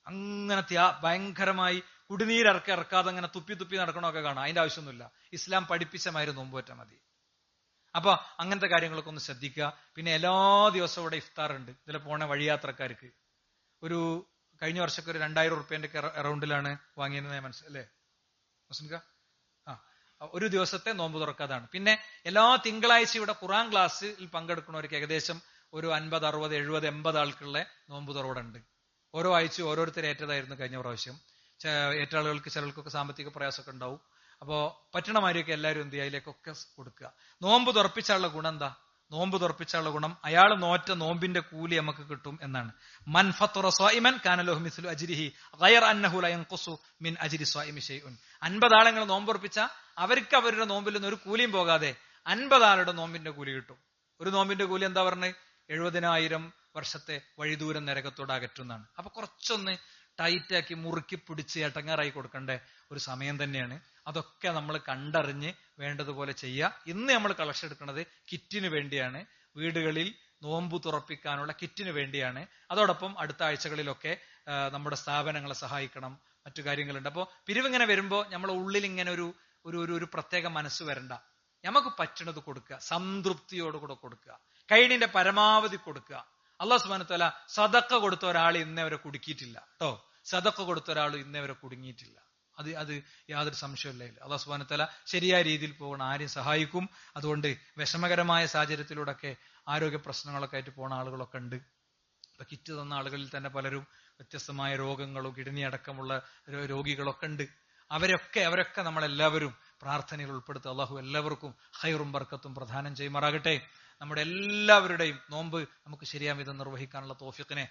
അങ്ങനെ ഭയങ്കരമായി കുടിനീരിറക്കാതെ അങ്ങനെ തുപ്പി നടക്കണമൊക്കെ കാണാം. അതിന്റെ ആവശ്യമൊന്നുമില്ല. ഇസ്ലാം പഠിപ്പിച്ച മാതിരി നോമ്പ് പറ്റാൻ മതി. അപ്പൊ അങ്ങനത്തെ കാര്യങ്ങളൊക്കെ ഒന്ന് ശ്രദ്ധിക്കുക. പിന്നെ എല്ലാ ദിവസവും ഇവിടെ ഇഫ്താർ ഉണ്ട്. ഇതിൽ പോണ വഴിയാത്രക്കാർക്ക് ഒരു കഴിഞ്ഞ വർഷമൊക്കെ ഒരു 2000 റുപ്യന്റെ അറൗണ്ടിലാണ് വാങ്ങിയത് മനസ്സിലല്ലേ മുസ്ലിംക? ഒരു ദിവസത്തെ നോമ്പ് തുറക്കാതാണ്. പിന്നെ എല്ലാ തിങ്കളാഴ്ച ഇവിടെ ഖുർആൻ ക്ലാസ്സിൽ പങ്കെടുക്കുന്നവർക്ക് ഏകദേശം ഒരു 50, 60, 70, 80 ആൾക്കുള്ള നോമ്പ് തുറവുണ്ട്. ഓരോ ആഴ്ചയും ഓരോരുത്തർ ഏറ്റതായിരുന്നു കഴിഞ്ഞ പ്രാവശ്യം. ഏറ്റ ആളുകൾക്ക് ചിലർക്കൊക്കെ സാമ്പത്തിക പ്രയാസമൊക്കെ ഉണ്ടാവും. അപ്പോ പറ്റണമാരിയൊക്കെ എല്ലാവരും എന്ത് ചെയ്യുക, അതിലേക്കൊക്കെ കൊടുക്കുക. നോമ്പ് തുറപ്പിച്ചുള്ള ഗുണം എന്താ? നോമ്പ് തുറപ്പിച്ചുള്ള ഗുണം അയാൾ നോറ്റ നോമ്പിന്റെ കൂലി നമുക്ക് കിട്ടും എന്നാണ്. മൻ ഫത്തറ സ്വായിമൻ കാന ലഹു മിസ്ലു അജ്രിഹി ഗൈറ അന്നഹു ല യൻഖുസു മിൻ അജ്രി സ്വായിമി ഷൈഉൻ. 50 ആളെ നിങ്ങൾ നോമ്പ് തുറപ്പിച്ച അവർക്ക് അവരുടെ നോമ്പിൽ നിന്ന് ഒരു കൂലിയും പോകാതെ 50 ആളുടെ നോമ്പിന്റെ കൂലി കിട്ടും. ഒരു നോമ്പിന്റെ കൂലി എന്താ പറഞ്ഞത്? 70,000 വർഷത്തെ വഴിദൂരം നരകത്തോട് അകറ്റുന്നതാണ്. അപ്പൊ കുറച്ചൊന്ന് ടൈറ്റാക്കി മുറുക്കി പിടിച്ച് എട്ടങ്ങാറായി കൊടുക്കേണ്ട ഒരു സമയം തന്നെയാണ്. അതൊക്കെ നമ്മൾ കണ്ടറിഞ്ഞ് വേണ്ടതുപോലെ ചെയ്യുക. ഇന്ന് നമ്മൾ കളക്ഷൻ എടുക്കുന്നത് കിറ്റിന് വേണ്ടിയാണ്, വീടുകളിൽ നോമ്പ് തുറപ്പിക്കാനുള്ള കിറ്റിന് വേണ്ടിയാണ്. അതോടൊപ്പം അടുത്ത ആഴ്ചകളിലൊക്കെ നമ്മുടെ സ്ഥാപനങ്ങളെ സഹായിക്കണം, മറ്റു കാര്യങ്ങളുണ്ട്. അപ്പോൾ പിരിവിങ്ങനെ വരുമ്പോൾ നമ്മളെ ഉള്ളിൽ ഇങ്ങനെ ഒരു പ്രത്യേക മനസ്സ് വരണ്ട. നമുക്ക് പറ്റണത് കൊടുക്കുക, സംതൃപ്തിയോടുകൂടെ കൊടുക്കുക, കഴിവിന്റെ പരമാവധി കൊടുക്കുക. അല്ലാഹു സുബ്ഹാനഹു വ തആല സദഖ കൊടുത്ത ഒരാൾ ഇന്നേ വരെ കുടുക്കിയിട്ടില്ല കേട്ടോ. സദഖ കൊടുത്ത ഒരാൾ ഇന്നേ വരെ കുടുങ്ങിയിട്ടില്ല. അത് യാതൊരു സംശയമില്ല. അല്ലാഹു സുബ്ഹാനഹു വ തആല ശരിയായ രീതിയിൽ പോകണ ആരെയും സഹായിക്കും. അതുകൊണ്ട് വിഷമകരമായ സാഹചര്യത്തിലൂടെയൊക്കെ ആരോഗ്യ പ്രശ്നങ്ങളൊക്കെ ആയിട്ട് പോണ ആളുകളൊക്കെ ഉണ്ട്. ഇപ്പൊ കിറ്റ് തന്ന ആളുകളിൽ തന്നെ പലരും വ്യത്യസ്തമായ രോഗങ്ങളും കിഡ്നി അടക്കമുള്ള രോഗികളൊക്കെ ഉണ്ട്. അവരൊക്കെ നമ്മളെല്ലാവരും പ്രാർത്ഥനയിൽ ഉൾപ്പെടുത്തുക. അള്ളാഹു എല്ലാവർക്കും ഖൈറും ബർക്കത്തും പ്രദാനം ചെയ്യുമാറാകട്ടെ. നമ്മുടെ എല്ലാവരുടെയും നോമ്പ് നമുക്ക് ശരിയാം വിധം നിർവഹിക്കാനുള്ള തൗഫീഖിനെ